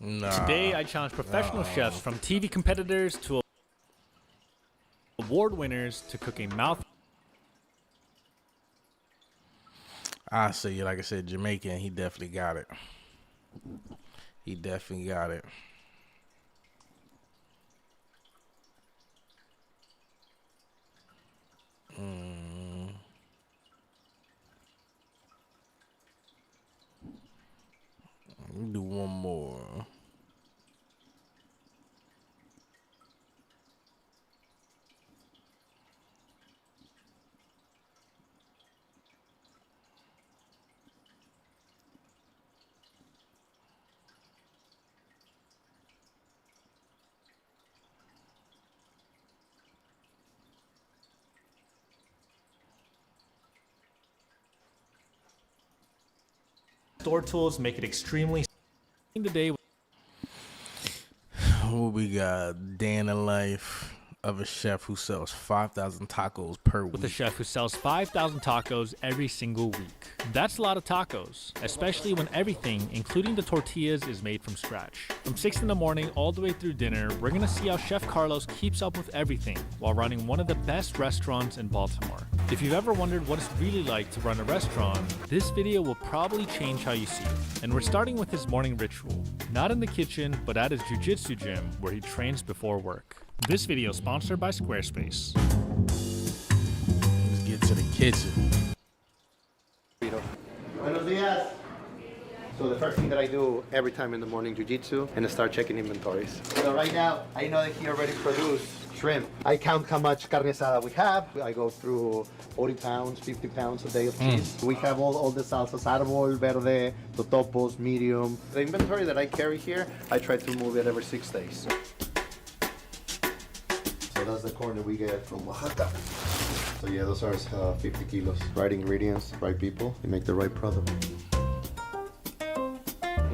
[SPEAKER 1] Nah.
[SPEAKER 2] Today, I challenge professional chefs from TV competitors to award winners to cook a mouth.
[SPEAKER 1] I see, like I said, Jamaican, he definitely got it. He definitely got it. Let me do one more.
[SPEAKER 2] Store tools make it extremely. Today,
[SPEAKER 1] What we got? Day in the life of a chef who sells 5,000 tacos per week.
[SPEAKER 2] with a chef who sells 5,000 tacos every single week. That's a lot of tacos, especially when everything, including the tortillas, is made from scratch. From 6 in the morning all the way through dinner, we're gonna see how Chef Carlos keeps up with everything while running one of the best restaurants in Baltimore. If you've ever wondered what it's really like to run a restaurant, this video will probably change how you see it. And we're starting with his morning ritual. Not in the kitchen, but at his jiu-jitsu gym where he trains before work. This video is sponsored by Squarespace.
[SPEAKER 1] Let's get to the kitchen.
[SPEAKER 10] Buenos dias. So the first thing that I do every time in the morning, jiu-jitsu, and I start checking inventories. So right now, I know that he already produced shrimp. I count how much carne asada we have. I go through 40 pounds, 50 pounds a day of cheese. We have all the salsas, arbol, verde, totopos, medium. The inventory that I carry here, I try to move it every 6 days. So that's the corn that we get from Oaxaca. So yeah, those are 50 kilos. Right ingredients, right people, you make the right product.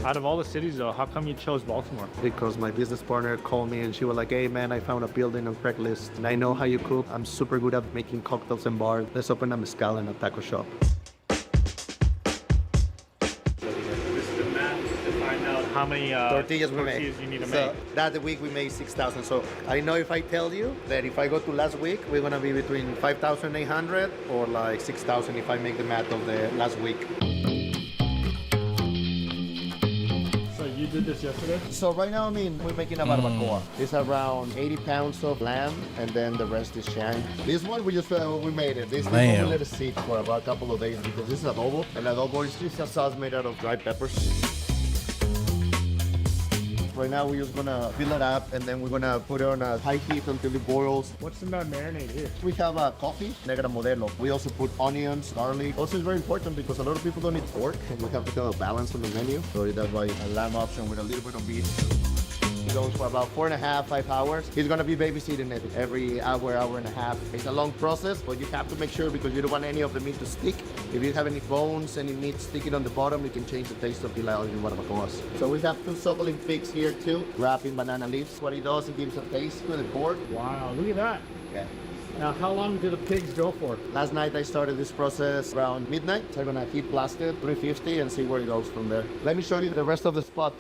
[SPEAKER 3] Out of all the cities, though, how come you chose Baltimore?
[SPEAKER 10] Because my business partner called me and she was like, hey man, I found a building on Craigslist and I know how you cook. I'm super good at making cocktails and bars. Let's open a mezcal and a taco shop.
[SPEAKER 3] How many
[SPEAKER 10] Tortillas we made.
[SPEAKER 3] you need to
[SPEAKER 10] So
[SPEAKER 3] make?
[SPEAKER 10] that week we made 6,000. So I know if I tell you that if I go to last week, we're gonna be between 5,800 or like 6,000 if I make the math of the last week.
[SPEAKER 3] So you did this yesterday?
[SPEAKER 10] So right now, I mean, we're making a barbacoa. It's around 80 pounds of lamb, and then the rest is shank. This one, we just we made it. This one we
[SPEAKER 1] Lamb.
[SPEAKER 10] let it sit for about a couple of days because this is adobo, and adobo is just a sauce made out of dried peppers. Right now we're just gonna fill it up and then we're gonna put it on a high heat until it boils.
[SPEAKER 3] What's in that marinade here?
[SPEAKER 10] We have coffee, negra modelo. We also put onions, garlic. Also, it's very important because a lot of people don't eat pork, and we have to have a balance on the menu. So that's why a lamb option with a little bit of beef. It goes for about 4.5, 5 hours. He's gonna be babysitting it every hour, hour and a half. It's a long process, but you have to make sure because you don't want any of the meat to stick. If you have any bones, any meat sticking on the bottom, it can change the taste of the barbacoas. So we have 2 suckling pigs here too, wrapped in banana leaves. What it does, it gives a taste to the pork.
[SPEAKER 3] Wow, look at that.
[SPEAKER 10] Okay.
[SPEAKER 3] Now, how long do the pigs go for?
[SPEAKER 10] Last night I started this process around midnight. So I'm gonna heat blast it 350 and see where it goes from there. Let me show you the rest of the spot.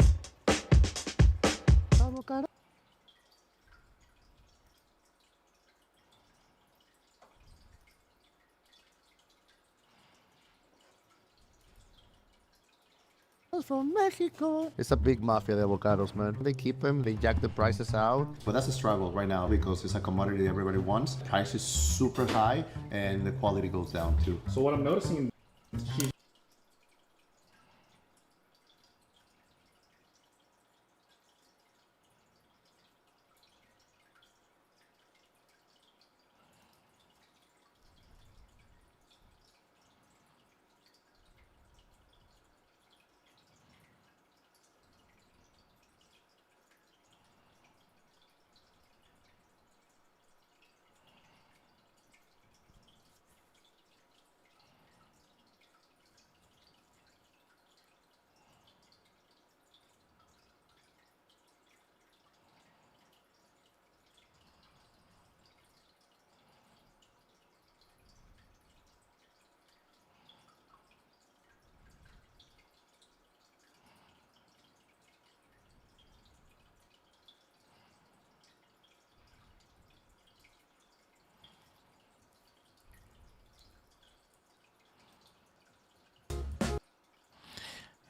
[SPEAKER 10] From Mexico. It's a big mafia, the avocados, man. They keep them, they jack the prices out.
[SPEAKER 11] But that's a struggle right now because it's a commodity everybody wants. Price is super high and the quality goes down too.
[SPEAKER 7] So what I'm noticing is cheese.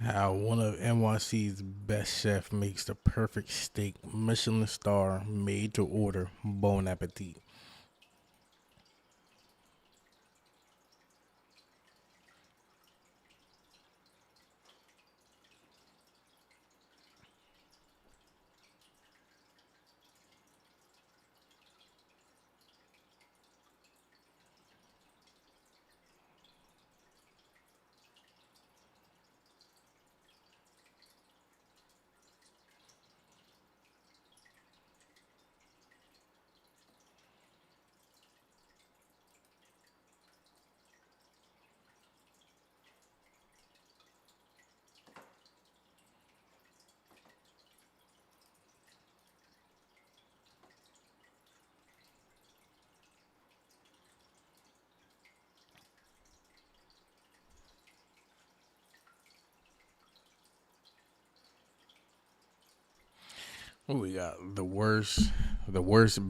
[SPEAKER 1] How one of NYC's best chef makes the perfect steak, Michelin star, made to order. Bon appetit. What we got? The worst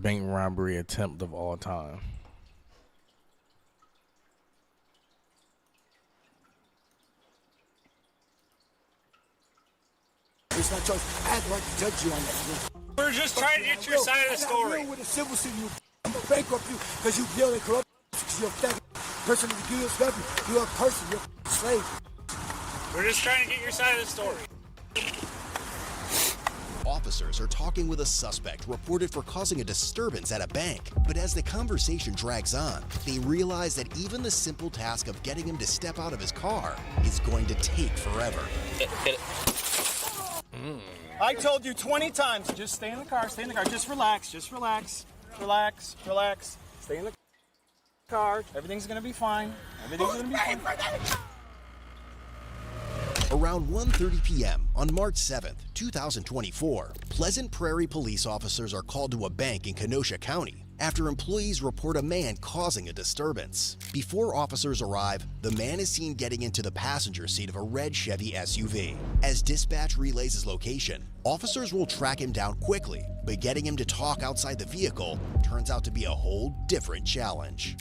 [SPEAKER 1] bank robbery attempt of all time.
[SPEAKER 12] It's not yours. I had the right to judge you on that.
[SPEAKER 3] We're just trying to get your side of the story.
[SPEAKER 12] I'm with a civil suit. I'm gonna bankrupt you because you deal in corrupt. Because you're a faggot person to do this stuff. You're a person. You're a slave.
[SPEAKER 3] We're just trying to get your side of the story.
[SPEAKER 13] Officers are talking with a suspect reported for causing a disturbance at a bank. But as the conversation drags on, they realize that even the simple task of getting him to step out of his car is going to take forever.
[SPEAKER 4] I told you 20 times, just stay in the car, just relax, relax. Stay in the car, everything's gonna be fine.
[SPEAKER 13] Around 1:30 p.m. on March 7th, 2024, Pleasant Prairie police officers are called to a bank in Kenosha County after employees report a man causing a disturbance. Before officers arrive, the man is seen getting into the passenger seat of a red Chevy SUV. As dispatch relays his location, officers will track him down quickly, but getting him to talk outside the vehicle turns out to be a whole different challenge.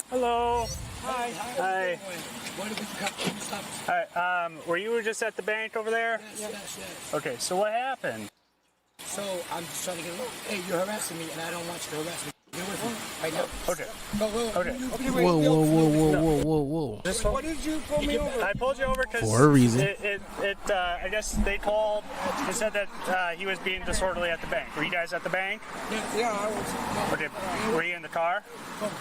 [SPEAKER 3] Hello.
[SPEAKER 12] Hi.
[SPEAKER 3] Hi.
[SPEAKER 12] Why did we stop?
[SPEAKER 3] Hi. Were you just at the bank over there?
[SPEAKER 12] Yes.
[SPEAKER 3] Okay. So what happened?
[SPEAKER 12] So I'm just trying to get along. Hey, you're harassing me, and I don't want you to harass me. Get away from me. Right now.
[SPEAKER 3] Okay.
[SPEAKER 12] Go, go.
[SPEAKER 3] Okay.
[SPEAKER 12] Okay,
[SPEAKER 1] Whoa,
[SPEAKER 12] wait,
[SPEAKER 1] whoa,
[SPEAKER 12] yo.
[SPEAKER 1] whoa, whoa, whoa, whoa, whoa.
[SPEAKER 3] This
[SPEAKER 12] What did you pull me over?
[SPEAKER 3] I pulled you over because
[SPEAKER 1] For a reason.
[SPEAKER 3] I guess they called and said that he was being disorderly at the bank. Were you guys at the bank?
[SPEAKER 12] Yeah, I was.
[SPEAKER 3] Okay. Were you in the car?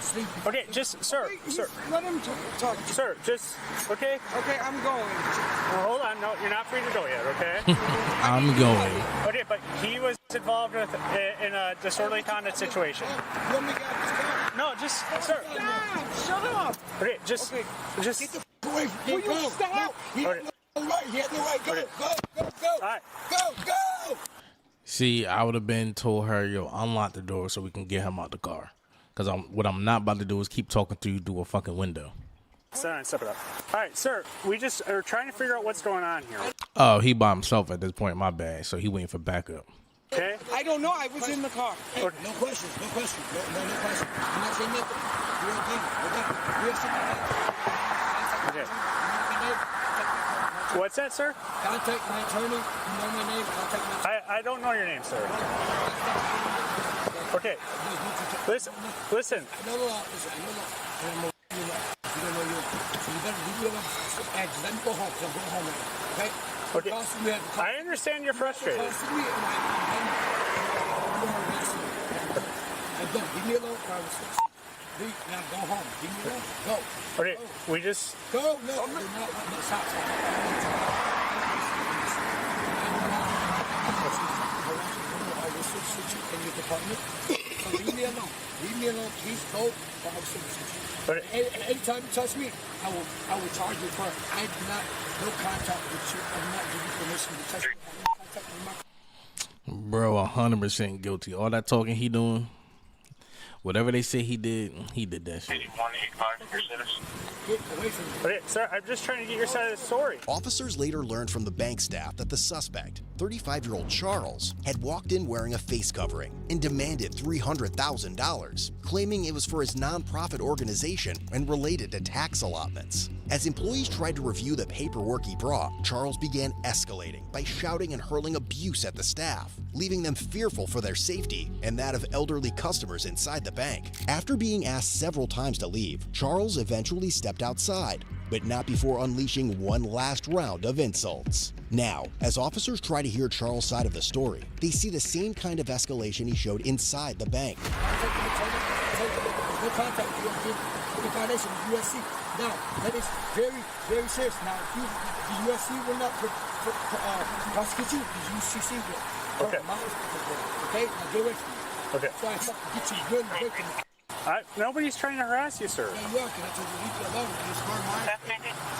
[SPEAKER 12] Sleeping.
[SPEAKER 3] Okay, just sir.
[SPEAKER 12] Let him talk.
[SPEAKER 3] Sir, just okay.
[SPEAKER 12] Okay, I'm going.
[SPEAKER 3] Well, hold on. No, you're not free to go yet. Okay.
[SPEAKER 1] I'm going.
[SPEAKER 3] Okay, but he was involved with in a disorderly conduct situation.
[SPEAKER 12] You want me to get out this car?
[SPEAKER 3] No, just sir.
[SPEAKER 12] Stop! Shut up!
[SPEAKER 3] Okay, just.
[SPEAKER 12] Get the away from me.
[SPEAKER 3] Will you
[SPEAKER 12] stop? He had no right. He had no right. Go, go, go.
[SPEAKER 3] All right.
[SPEAKER 12] Go.
[SPEAKER 1] See, I would have been told her, yo, unlock the door so we can get him out the car. Because what I'm not about to do is keep talking to you through a fucking window.
[SPEAKER 3] Step it up. All right, sir. We just are trying to figure out what's going on here.
[SPEAKER 1] Oh, he by himself at this point, my bad. So he waiting for backup.
[SPEAKER 3] Okay.
[SPEAKER 12] I don't know. I was in the car. Hey, no questions. No questions. No questions. I'm not saying nothing. You're okay. We're
[SPEAKER 3] Okay. What's that, sir?
[SPEAKER 12] Contact my attorney. You know my name. Contact my
[SPEAKER 3] I don't know your name, sir. Okay. Listen.
[SPEAKER 12] I know the law. Listen, I know the law. I don't know you know. You don't know you. So you better leave me alone. Let me go home. I'm going home now. Okay?
[SPEAKER 3] Okay. I understand you're frustrated.
[SPEAKER 12] I'm done. Leave me alone. Now go home. Leave me alone. Go.
[SPEAKER 3] Okay. We just.
[SPEAKER 12] Go. No. Stop. In your department. So leave me alone. Leave me alone. Please go. Anytime you touch me, I will charge you for it. I do not no contact with you. I do not give you permission to touch me. Contact with my
[SPEAKER 1] Bro, 100% guilty. All that talking he doing, whatever they say he did that shit.
[SPEAKER 3] Okay, sir, I'm just trying to get your side of the story.
[SPEAKER 13] Officers later learned from the bank staff that the suspect, 35-year-old Charles, had walked in wearing a face covering and demanded $300,000, claiming it was for his nonprofit organization and related to tax allotments. As employees tried to review the paperwork he brought, Charles began escalating by shouting and hurling abuse at the staff, leaving them fearful for their safety and that of elderly customers inside the bank. After being asked several times to leave, Charles eventually stepped outside, but not before unleashing one last round of insults. Now, as officers try to hear Charles' side of the story, they see the same kind of escalation he showed inside the bank.
[SPEAKER 12] no contact with the foundation of USC. Now, that is very, very serious. Now, if you, the USC will not prosecute you, the UCC will.
[SPEAKER 3] Okay.
[SPEAKER 12] Okay? Now get away from me.
[SPEAKER 3] Okay.
[SPEAKER 12] So I fucking get you good away from me.
[SPEAKER 3] Nobody's trying to harass you, sir.
[SPEAKER 12] Yeah, you are, because I told you to leave me alone. You just hard mine.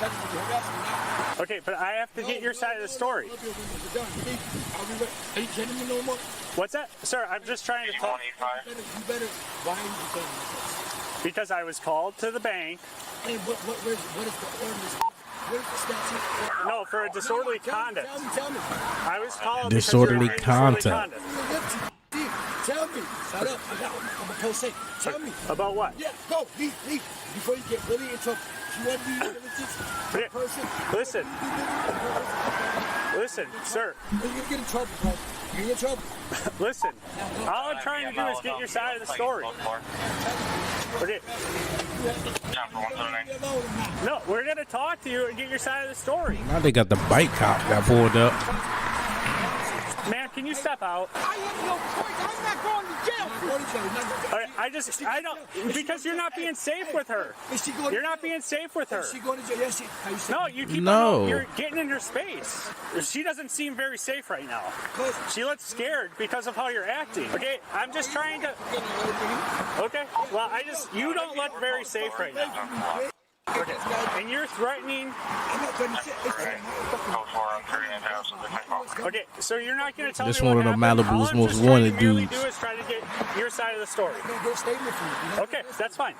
[SPEAKER 12] Second, you harass me now.
[SPEAKER 3] Okay, but I have to get your side of the story.
[SPEAKER 12] Are you kidding me no more?
[SPEAKER 3] What's that? Sir, I'm just trying to talk.
[SPEAKER 12] You better, why are you saying this?
[SPEAKER 3] Because I was called to the bank.
[SPEAKER 12] And what is the ordinance? What is the statute?
[SPEAKER 3] No, for a disorderly conduct.
[SPEAKER 12] Tell me.
[SPEAKER 3] I was called
[SPEAKER 1] Disorderly
[SPEAKER 3] because you were being disorderly
[SPEAKER 1] conduct.
[SPEAKER 12] Tell me. Shut up. I'm a pro se. Tell me.
[SPEAKER 3] About what?
[SPEAKER 12] Yeah, go. Leave. Before you get really in trouble. You want to be a person?
[SPEAKER 3] Listen, sir.
[SPEAKER 12] You're going to get in trouble, bro. You're in trouble.
[SPEAKER 3] Listen, all I'm trying to do is get your side of the story. Okay. No, we're going to talk to you and get your side of the story.
[SPEAKER 1] Now they got the bike cop that pulled up.
[SPEAKER 3] Man, can you step out?
[SPEAKER 12] I have no choice. I'm not going to jail.
[SPEAKER 3] I don't, because you're not being safe with her. You're not being safe with her.
[SPEAKER 12] Is she going to jail? Yes,
[SPEAKER 3] No, you keep
[SPEAKER 1] No.
[SPEAKER 3] on, you're getting in her space. She doesn't seem very safe right now. She looks scared because of how you're acting. Okay, I'm just trying to. Okay, well, you don't look very safe right now. Okay, and you're threatening. Okay, so you're not going to tell
[SPEAKER 1] This
[SPEAKER 3] me
[SPEAKER 1] one
[SPEAKER 3] what
[SPEAKER 1] of the
[SPEAKER 3] happened.
[SPEAKER 1] Malibu's
[SPEAKER 3] All I'm
[SPEAKER 1] most
[SPEAKER 3] just trying
[SPEAKER 1] wanted
[SPEAKER 3] to merely
[SPEAKER 1] dudes.
[SPEAKER 3] do is try to get your side of the story. Okay, that's fine.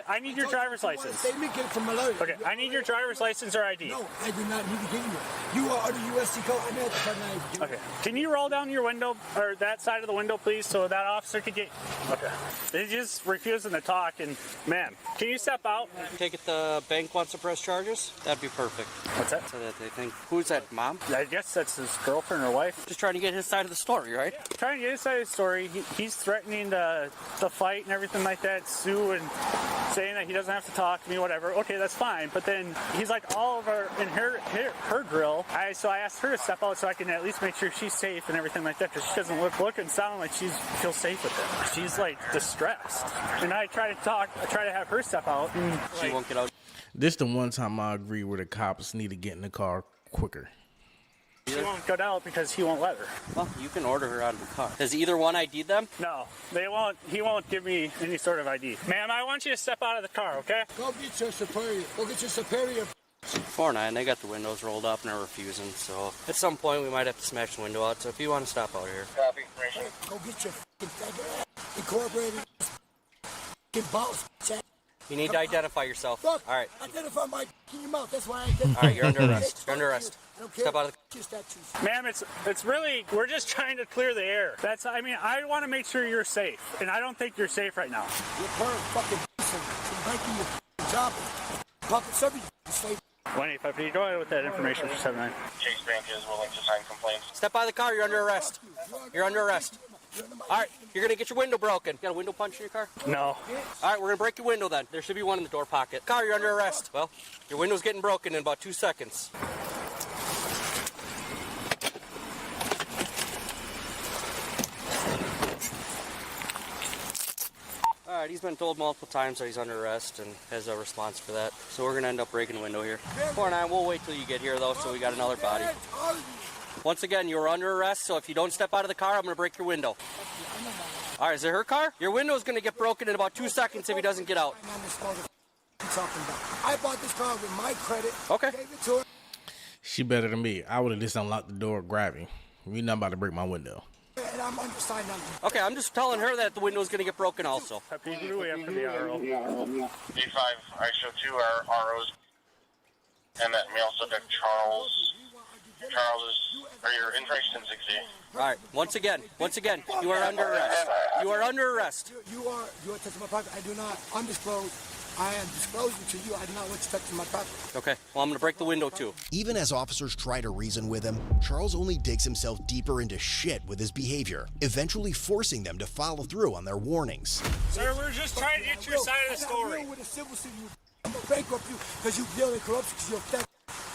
[SPEAKER 3] I need your driver's license.
[SPEAKER 12] Statement, get it from my lawyer.
[SPEAKER 3] Okay, I need your driver's license or ID.
[SPEAKER 12] No, I do not need to give you. You are under USC code. I know what the fuck I do.
[SPEAKER 3] Okay, can you roll down your window, or that side of the window, please, so that officer could get... Okay. They're just refusing to talk, and, man, can you step out?
[SPEAKER 14] Take it the bank wants to press charges? That'd be perfect.
[SPEAKER 3] What's that?
[SPEAKER 14] So that they think, who's that, Mom?
[SPEAKER 3] I guess that's his girlfriend or wife?
[SPEAKER 14] Just trying to get his side of the story, right?
[SPEAKER 3] Trying to get his side of the story. He's threatening to fight and everything like that, sue, and saying that he doesn't have to talk to me, whatever. Okay, that's fine. But then he's like all over in her grill. So I asked her to step out so I can at least make sure she's safe and everything like that, because she doesn't look and sound like she feels safe with him. She's like distressed. And I try to have her step out. And,
[SPEAKER 14] she won't get out.
[SPEAKER 1] This the one time I agree where the cops need to get in the car quicker.
[SPEAKER 3] She won't go out because he won't let her.
[SPEAKER 14] Well, you can order her out of the car. Does either one ID them?
[SPEAKER 3] No, they won't. He won't give me any sort of ID. Ma'am, I want you to step out of the car, okay?
[SPEAKER 12] Go get your superior. Go get your superior.
[SPEAKER 14] 4-9, they got the windows rolled up and they're refusing, so at some point we might have to smash the window out, so if you want to stop out here.
[SPEAKER 12] Copy. Go get your incorporated boss.
[SPEAKER 14] You need to identify yourself.
[SPEAKER 12] Look,
[SPEAKER 14] all right.
[SPEAKER 12] Identify my in your mouth. That's why I identify.
[SPEAKER 14] All right, you're under arrest. You're under arrest. Step out of
[SPEAKER 3] the... Ma'am, it's really, we're just trying to clear the air. I mean, I want to make sure you're safe, and I don't think you're safe right now.
[SPEAKER 12] You're fucking breaking your job. Public service slave.
[SPEAKER 3] 185, go ahead with that information for 79.
[SPEAKER 15] Chase Bank is willing to sign complaints.
[SPEAKER 14] Step out of the car, you're under arrest. You're under arrest. All right, you're going to get your window broken. You got a window punch in your car?
[SPEAKER 3] No.
[SPEAKER 14] All right, we're going to break your window then. There should be one in the door pocket. Car, you're under arrest. Well, your window's getting broken in about 2 seconds. All right, he's been told multiple times that he's under arrest and has a response for that. So we're going to end up breaking the window here. 4-9, we'll wait till you get here, though, so we got another body. Once again, you're under arrest, so if you don't step out of the car, I'm going to break your window. All right, is it her car? Your window is going to get broken in about 2 seconds if he doesn't get out.
[SPEAKER 12] I bought this car with my credit.
[SPEAKER 14] Okay.
[SPEAKER 12] Gave it to her.
[SPEAKER 1] She better than me. I would have just unlocked the door, grabbing. You're not about to break my window.
[SPEAKER 12] And I'm undersigned now.
[SPEAKER 14] Okay, I'm just telling her that the window is going to get broken also.
[SPEAKER 3] Happy New Year after the RO.
[SPEAKER 15] D5, ISO 2 are ROs. And that we also got Charles. Charles are your information 60.
[SPEAKER 14] All right, once again, you are under arrest. You are under arrest.
[SPEAKER 12] You are touching my property. I do not undisclose. I am disclosing to you. I do not want you touching my property.
[SPEAKER 14] Okay, well, I'm going to break the window too.
[SPEAKER 13] Even as officers try to reason with him, Charles only digs himself deeper into shit with his behavior, eventually forcing them to follow through on their warnings.
[SPEAKER 3] Sir, we're just trying to get your side of the story.
[SPEAKER 12] With a civil suit, I'm going to bankrupt you because you deal in corruption because you're a fat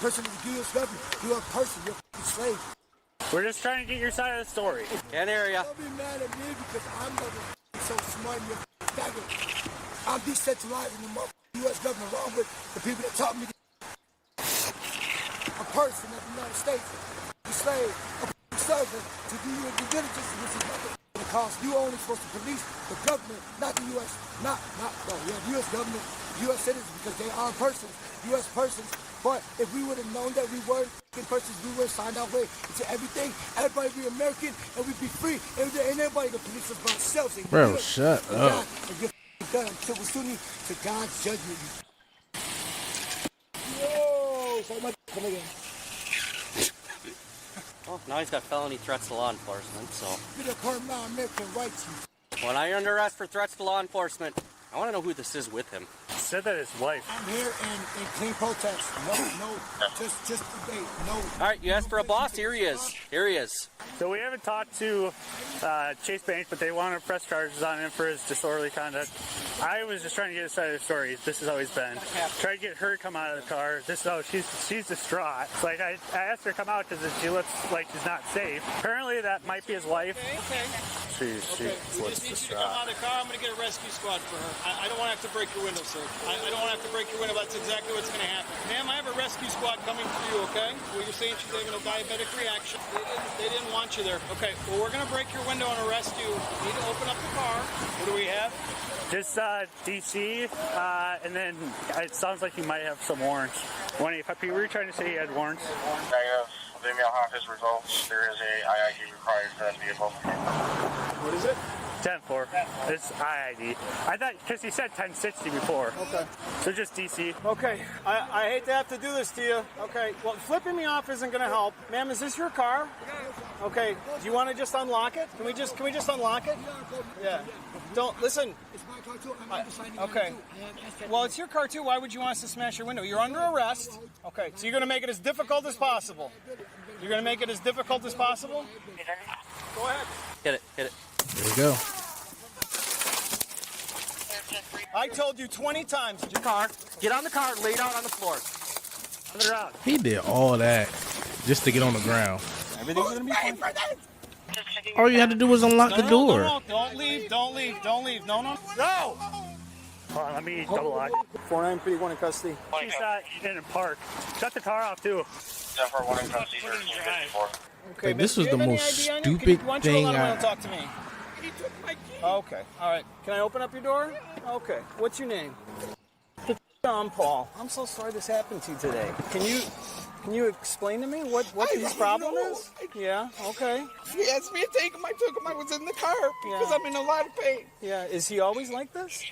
[SPEAKER 12] person of the U.S. government. You're a person. You're a slave.
[SPEAKER 3] We're just trying to get your side of the story.
[SPEAKER 14] Can't hear ya.
[SPEAKER 12] Don't be mad at me because I'm not so smart and you're faggot. I'm decentralizing the U.S. government along with the people that taught me a person of the United States, a slave, a servant to do your due diligence, which is nothing. Because you only supposed to police the government, not the U.S. The U.S. government, U.S. citizens, because they are persons, U.S. persons. But if we would have known that we were persons, we would have signed our way into everything. Everybody be American and we'd be free. And everybody could police us by themselves.
[SPEAKER 1] Bro, shut up.
[SPEAKER 12] Done until we're shooting to God's judgment. Yo, so much come again.
[SPEAKER 14] Well, now he's got felony threats to law enforcement, so.
[SPEAKER 12] You're the part of my American rights.
[SPEAKER 14] When I under arrest for threats to law enforcement, I want to know who this is with him.
[SPEAKER 3] Said that his wife.
[SPEAKER 12] I'm here in clean protest. No, just debate. No.
[SPEAKER 14] All right, you asked for a boss. Here he is. Here he is.
[SPEAKER 3] So we haven't talked to Chase Bank, but they want to press charges on him for his disorderly conduct. I was just trying to get his side of the story. This is how he's been. Try to get her to come out of the car. This is how she's distraught. It's like I asked her to come out because she looks like she's not safe. Apparently that might be his wife.
[SPEAKER 16] Okay.
[SPEAKER 3] She looks distraught.
[SPEAKER 16] Come out of the car. I'm going to get a rescue squad for her. I don't want to have to break your window, sir. I don't want to have to break your window. That's exactly what's going to happen. Ma'am, I have a rescue squad coming for you, okay? Well, you're saying she's having a diabetic reaction. They didn't want you there. Okay, well, we're going to break your window and arrest you. You need to open up the car. What do we have?
[SPEAKER 3] Just DC, and then it sounds like you might have some warrants. Were you trying to say you had warrants?
[SPEAKER 15] Negative. They mail have his results. There is a IID required for that vehicle.
[SPEAKER 16] What is it?
[SPEAKER 3] 10-4. It's IID. I thought, because he said 1060 before.
[SPEAKER 16] Okay.
[SPEAKER 3] So just DC.
[SPEAKER 16] Okay, I hate to have to do this to you. Okay, well, flipping me off isn't going to help. Ma'am, is this your car? Okay, do you want to just unlock it? Can we just unlock it? Yeah. Don't, listen. Okay. Well, it's your car too. Why would you want us to smash your window? You're under arrest. Okay, so you're going to make it as difficult as possible. You're gonna make it as difficult as possible? Go ahead.
[SPEAKER 14] Hit it, hit it.
[SPEAKER 1] There you go.
[SPEAKER 16] I told you 20 times.
[SPEAKER 14] Get on the car and lay down on the floor.
[SPEAKER 3] On the ground.
[SPEAKER 1] He did all that just to get on the ground.
[SPEAKER 16] Everything's gonna be fine.
[SPEAKER 1] All you had to do was unlock the door.
[SPEAKER 16] No, don't leave, don't leave, don't leave. No.
[SPEAKER 3] Hold on, let me double lock.
[SPEAKER 16] 4931 in custody.
[SPEAKER 3] She didn't park. Shut the car off too.
[SPEAKER 15] 10-4-1 in custody, 1354.
[SPEAKER 16] Okay,
[SPEAKER 1] Like, this
[SPEAKER 16] miss,
[SPEAKER 1] was
[SPEAKER 16] do you
[SPEAKER 1] the
[SPEAKER 16] have any
[SPEAKER 1] most
[SPEAKER 16] ID on you?
[SPEAKER 1] stupid
[SPEAKER 16] Why don't you
[SPEAKER 1] thing
[SPEAKER 16] hold on a minute
[SPEAKER 1] I-
[SPEAKER 16] and talk to me?
[SPEAKER 12] He took my key.
[SPEAKER 16] Okay, all right. Can I open up your door? Okay. What's your name? I'm Paul. I'm so sorry this happened to you today. Can you explain to me what his problem is? Yeah. Okay.
[SPEAKER 12] He asked me to take him. I took him. I was in the car because I'm in a lot of pain.
[SPEAKER 16] Yeah. Is he always like this?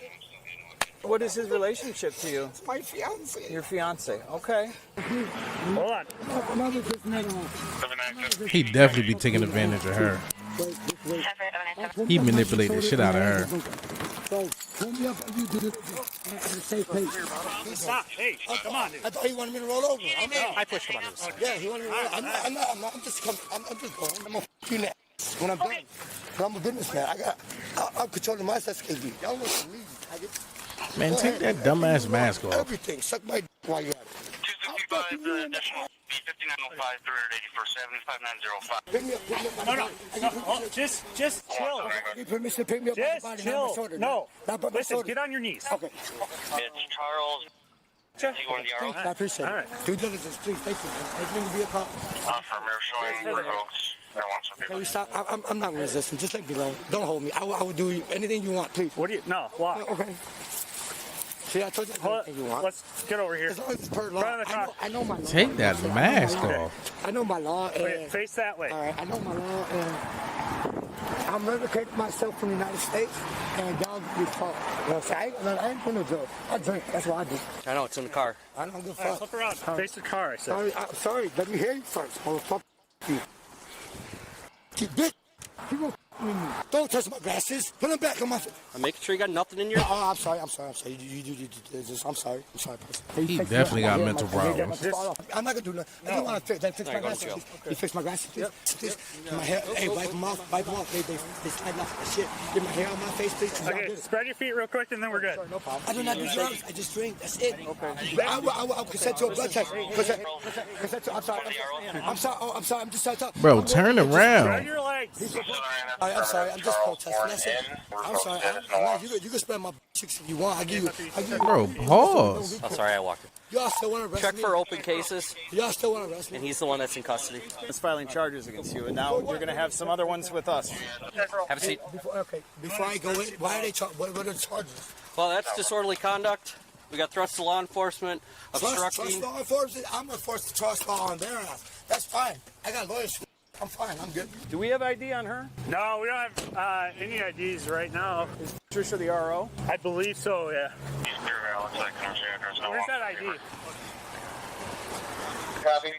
[SPEAKER 16] What is his relationship to you?
[SPEAKER 12] It's my fiance.
[SPEAKER 16] Your fiance. Okay.
[SPEAKER 3] Hold on.
[SPEAKER 1] He definitely be taking advantage of her. He manipulated the shit out of her.
[SPEAKER 3] Stop. Hey, come on, dude.
[SPEAKER 12] I thought he wanted me to roll over.
[SPEAKER 14] I pushed him on this.
[SPEAKER 12] Yeah, he wanted me to roll over. I'm not. I'm just going. I'm gonna f you next when I'm done. But I'm a businessman. I'm controlling my SKB. Y'all want to leave.
[SPEAKER 1] Man, take that dumbass mask off.
[SPEAKER 12] Everything. Suck my while you're at it.
[SPEAKER 15] 265, decimal B5905, 384 75905.
[SPEAKER 12] Pick me up.
[SPEAKER 3] No. Just chill.
[SPEAKER 12] Give me permission to pick me up by the
[SPEAKER 3] Just
[SPEAKER 12] body, not my
[SPEAKER 3] chill.
[SPEAKER 12] shoulder.
[SPEAKER 3] No.
[SPEAKER 12] Not by my
[SPEAKER 3] Listen,
[SPEAKER 12] shoulder.
[SPEAKER 3] get on your knees.
[SPEAKER 12] Okay.
[SPEAKER 15] It's Charles. You going to the RO?
[SPEAKER 12] I appreciate it.
[SPEAKER 3] All right.
[SPEAKER 12] Due diligence, please. Thank you. Everything will be a call.
[SPEAKER 15] For mirror showing revokes. There wants to be.
[SPEAKER 12] Can we stop? I'm not resisting. Just let me alone. Don't hold me. I will do anything you want, please.
[SPEAKER 3] What do you? No. Walk.
[SPEAKER 12] Okay. See, I told you anything you want.
[SPEAKER 3] Let's get over here.
[SPEAKER 12] As long as it's per law.
[SPEAKER 3] Front of the car.
[SPEAKER 12] I know my law.
[SPEAKER 1] Take that mask off.
[SPEAKER 12] I know my law.
[SPEAKER 3] Wait,
[SPEAKER 12] And,
[SPEAKER 3] face that way.
[SPEAKER 12] all right, I know my law, and I'm relocating myself from the United States, and y'all be fucked. You know what I'm saying? I ain't gonna drink. I drink. That's what I do.
[SPEAKER 14] I know, it's in the car.
[SPEAKER 12] I don't give a
[SPEAKER 3] All right,
[SPEAKER 12] fuck.
[SPEAKER 3] flip around. Face the car, I said.
[SPEAKER 12] Sorry, I'm sorry. Let me hear you first. Motherfucker. You bitch. You gonna with me. Don't touch my glasses. Put them back on my face.
[SPEAKER 14] I'm making sure you got nothing in your...
[SPEAKER 12] Oh, I'm sorry. I'm sorry. I'm sorry. person.
[SPEAKER 1] He definitely got mental problems.
[SPEAKER 12] I'm not gonna do nothing. I don't want to fix my glasses. You fix my glasses, please. Get my hair. Hey, wipe them off. Wipe them off. They slide off the shit. Get my hair on my face, please. 'cause y'all
[SPEAKER 3] Okay,
[SPEAKER 12] did it.
[SPEAKER 3] spread your feet real quick, and then we're good.
[SPEAKER 12] No problem. I do not do drugs. I just drink. That's it. Okay. I'll consent to a blood test. Consent to, I'm sorry. I'm sorry. Oh, I'm sorry. I'm just trying to talk.
[SPEAKER 1] Bro, turn
[SPEAKER 3] Spread
[SPEAKER 1] around.
[SPEAKER 3] your legs.
[SPEAKER 12] I'm sorry. I'm just protesting. That's it. I'm sorry. You can spread my chicks if you want. I give you.
[SPEAKER 1] Bro, pause.
[SPEAKER 14] Oh, sorry, I walked it.
[SPEAKER 12] Y'all still want to arrest
[SPEAKER 14] Check
[SPEAKER 12] me?
[SPEAKER 14] for open cases,
[SPEAKER 12] Y'all still want to arrest me?
[SPEAKER 14] and he's the one that's in custody.
[SPEAKER 16] It's filing charges against you, and now you're going to have some other ones with us.
[SPEAKER 14] Have a seat.
[SPEAKER 12] Before I go in, why are they what are the charges?
[SPEAKER 14] Well, that's disorderly conduct. We got threats to law enforcement,
[SPEAKER 12] Trust
[SPEAKER 14] obstructing.
[SPEAKER 12] law enforcement. I'm enforced to trust law on their ass. That's fine. I got lawyers. I'm fine. I'm good.
[SPEAKER 16] Do we have ID on her?
[SPEAKER 3] No, we don't have any IDs right now.
[SPEAKER 16] Is Trisha the RO?
[SPEAKER 3] I believe so, yeah.
[SPEAKER 15] No
[SPEAKER 3] Where's that ID?
[SPEAKER 15] Copy.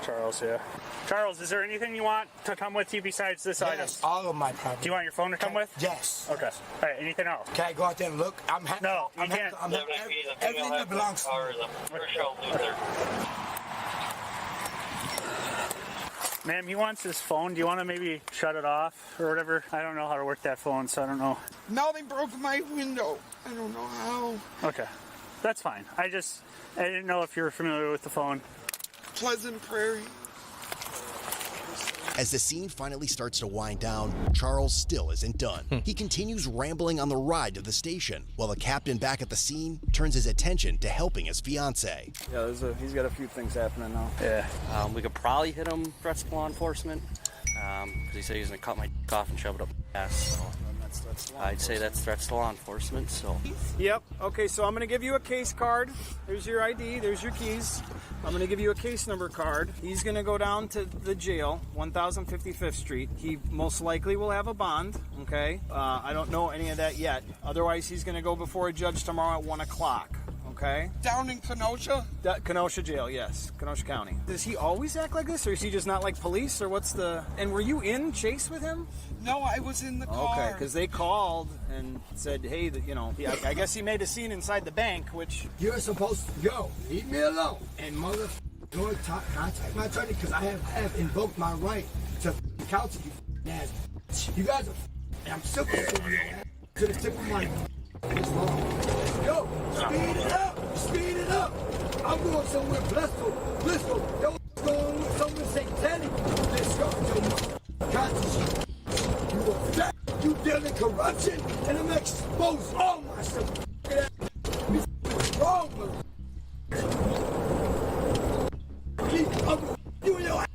[SPEAKER 3] Charles, yeah. Charles, is there anything you want to come with you besides this item?
[SPEAKER 12] Yes, all of my property.
[SPEAKER 3] Do you want your phone to come with?
[SPEAKER 12] Yes.
[SPEAKER 3] Okay. All right, anything else?
[SPEAKER 12] Can I go out there and look?
[SPEAKER 3] No, you can't.
[SPEAKER 12] Everything that belongs to me.
[SPEAKER 3] Ma'am, he wants his phone. Do you want to maybe shut it off or whatever? I don't know how to work that phone, so I don't know.
[SPEAKER 12] Now they broke my window. I don't know how.
[SPEAKER 3] Okay. That's fine. I didn't know if you were familiar with the phone.
[SPEAKER 12] Pleasant Prairie.
[SPEAKER 13] As the scene finally starts to wind down, Charles still isn't done. He continues rambling on the ride to the station, while the captain back at the scene turns his attention to helping his fiance.
[SPEAKER 16] Yeah, he's got a few things happening now.
[SPEAKER 3] Yeah.
[SPEAKER 14] We could probably hit him threats to law enforcement, because he said he's going to cut my dick off and shove it up my ass. So I'd say that's threats to law enforcement, so.
[SPEAKER 16] Yep. Okay, so I'm going to give you a case card. There's your ID. There's your keys. I'm going to give you a case number card. He's going to go down to the jail, 1055th Street. He most likely will have a bond, okay? I don't know any of that yet. Otherwise, he's going to go before a judge tomorrow at 1 o'clock. Okay.
[SPEAKER 12] Down in Kenosha?
[SPEAKER 16] Kenosha Jail, yes. Kenosha County. Does he always act like this, or is he just not like police, or what's the... And were you in Chase with him?
[SPEAKER 12] No, I was in the car.
[SPEAKER 16] Okay, because they called and said, hey, I guess he made a scene inside the bank, which...
[SPEAKER 12] You're supposed to go. Leave me alone. And mother... Don't contact my attorney because I have invoked my right to counsel you ass. You guys are and I'm still considering your ass to the tip of my it's wrong. Yo, speed it up! Speed it up! I'm going somewhere blissful. Yo, going somewhere satanic. Let's go to my conscience. You a fat, you deal in corruption, and I'm expose all myself. What's wrong with me? You and your ass.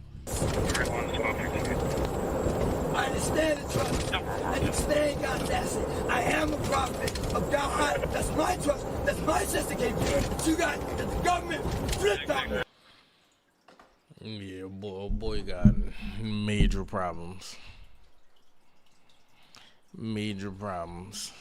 [SPEAKER 12] I understand it, trust. I understand God's asset. I am a prophet of God. That's my trust. That's my sister came here. But you guys, the government flipped on me.
[SPEAKER 1] Yeah, boy got major problems. Major problems.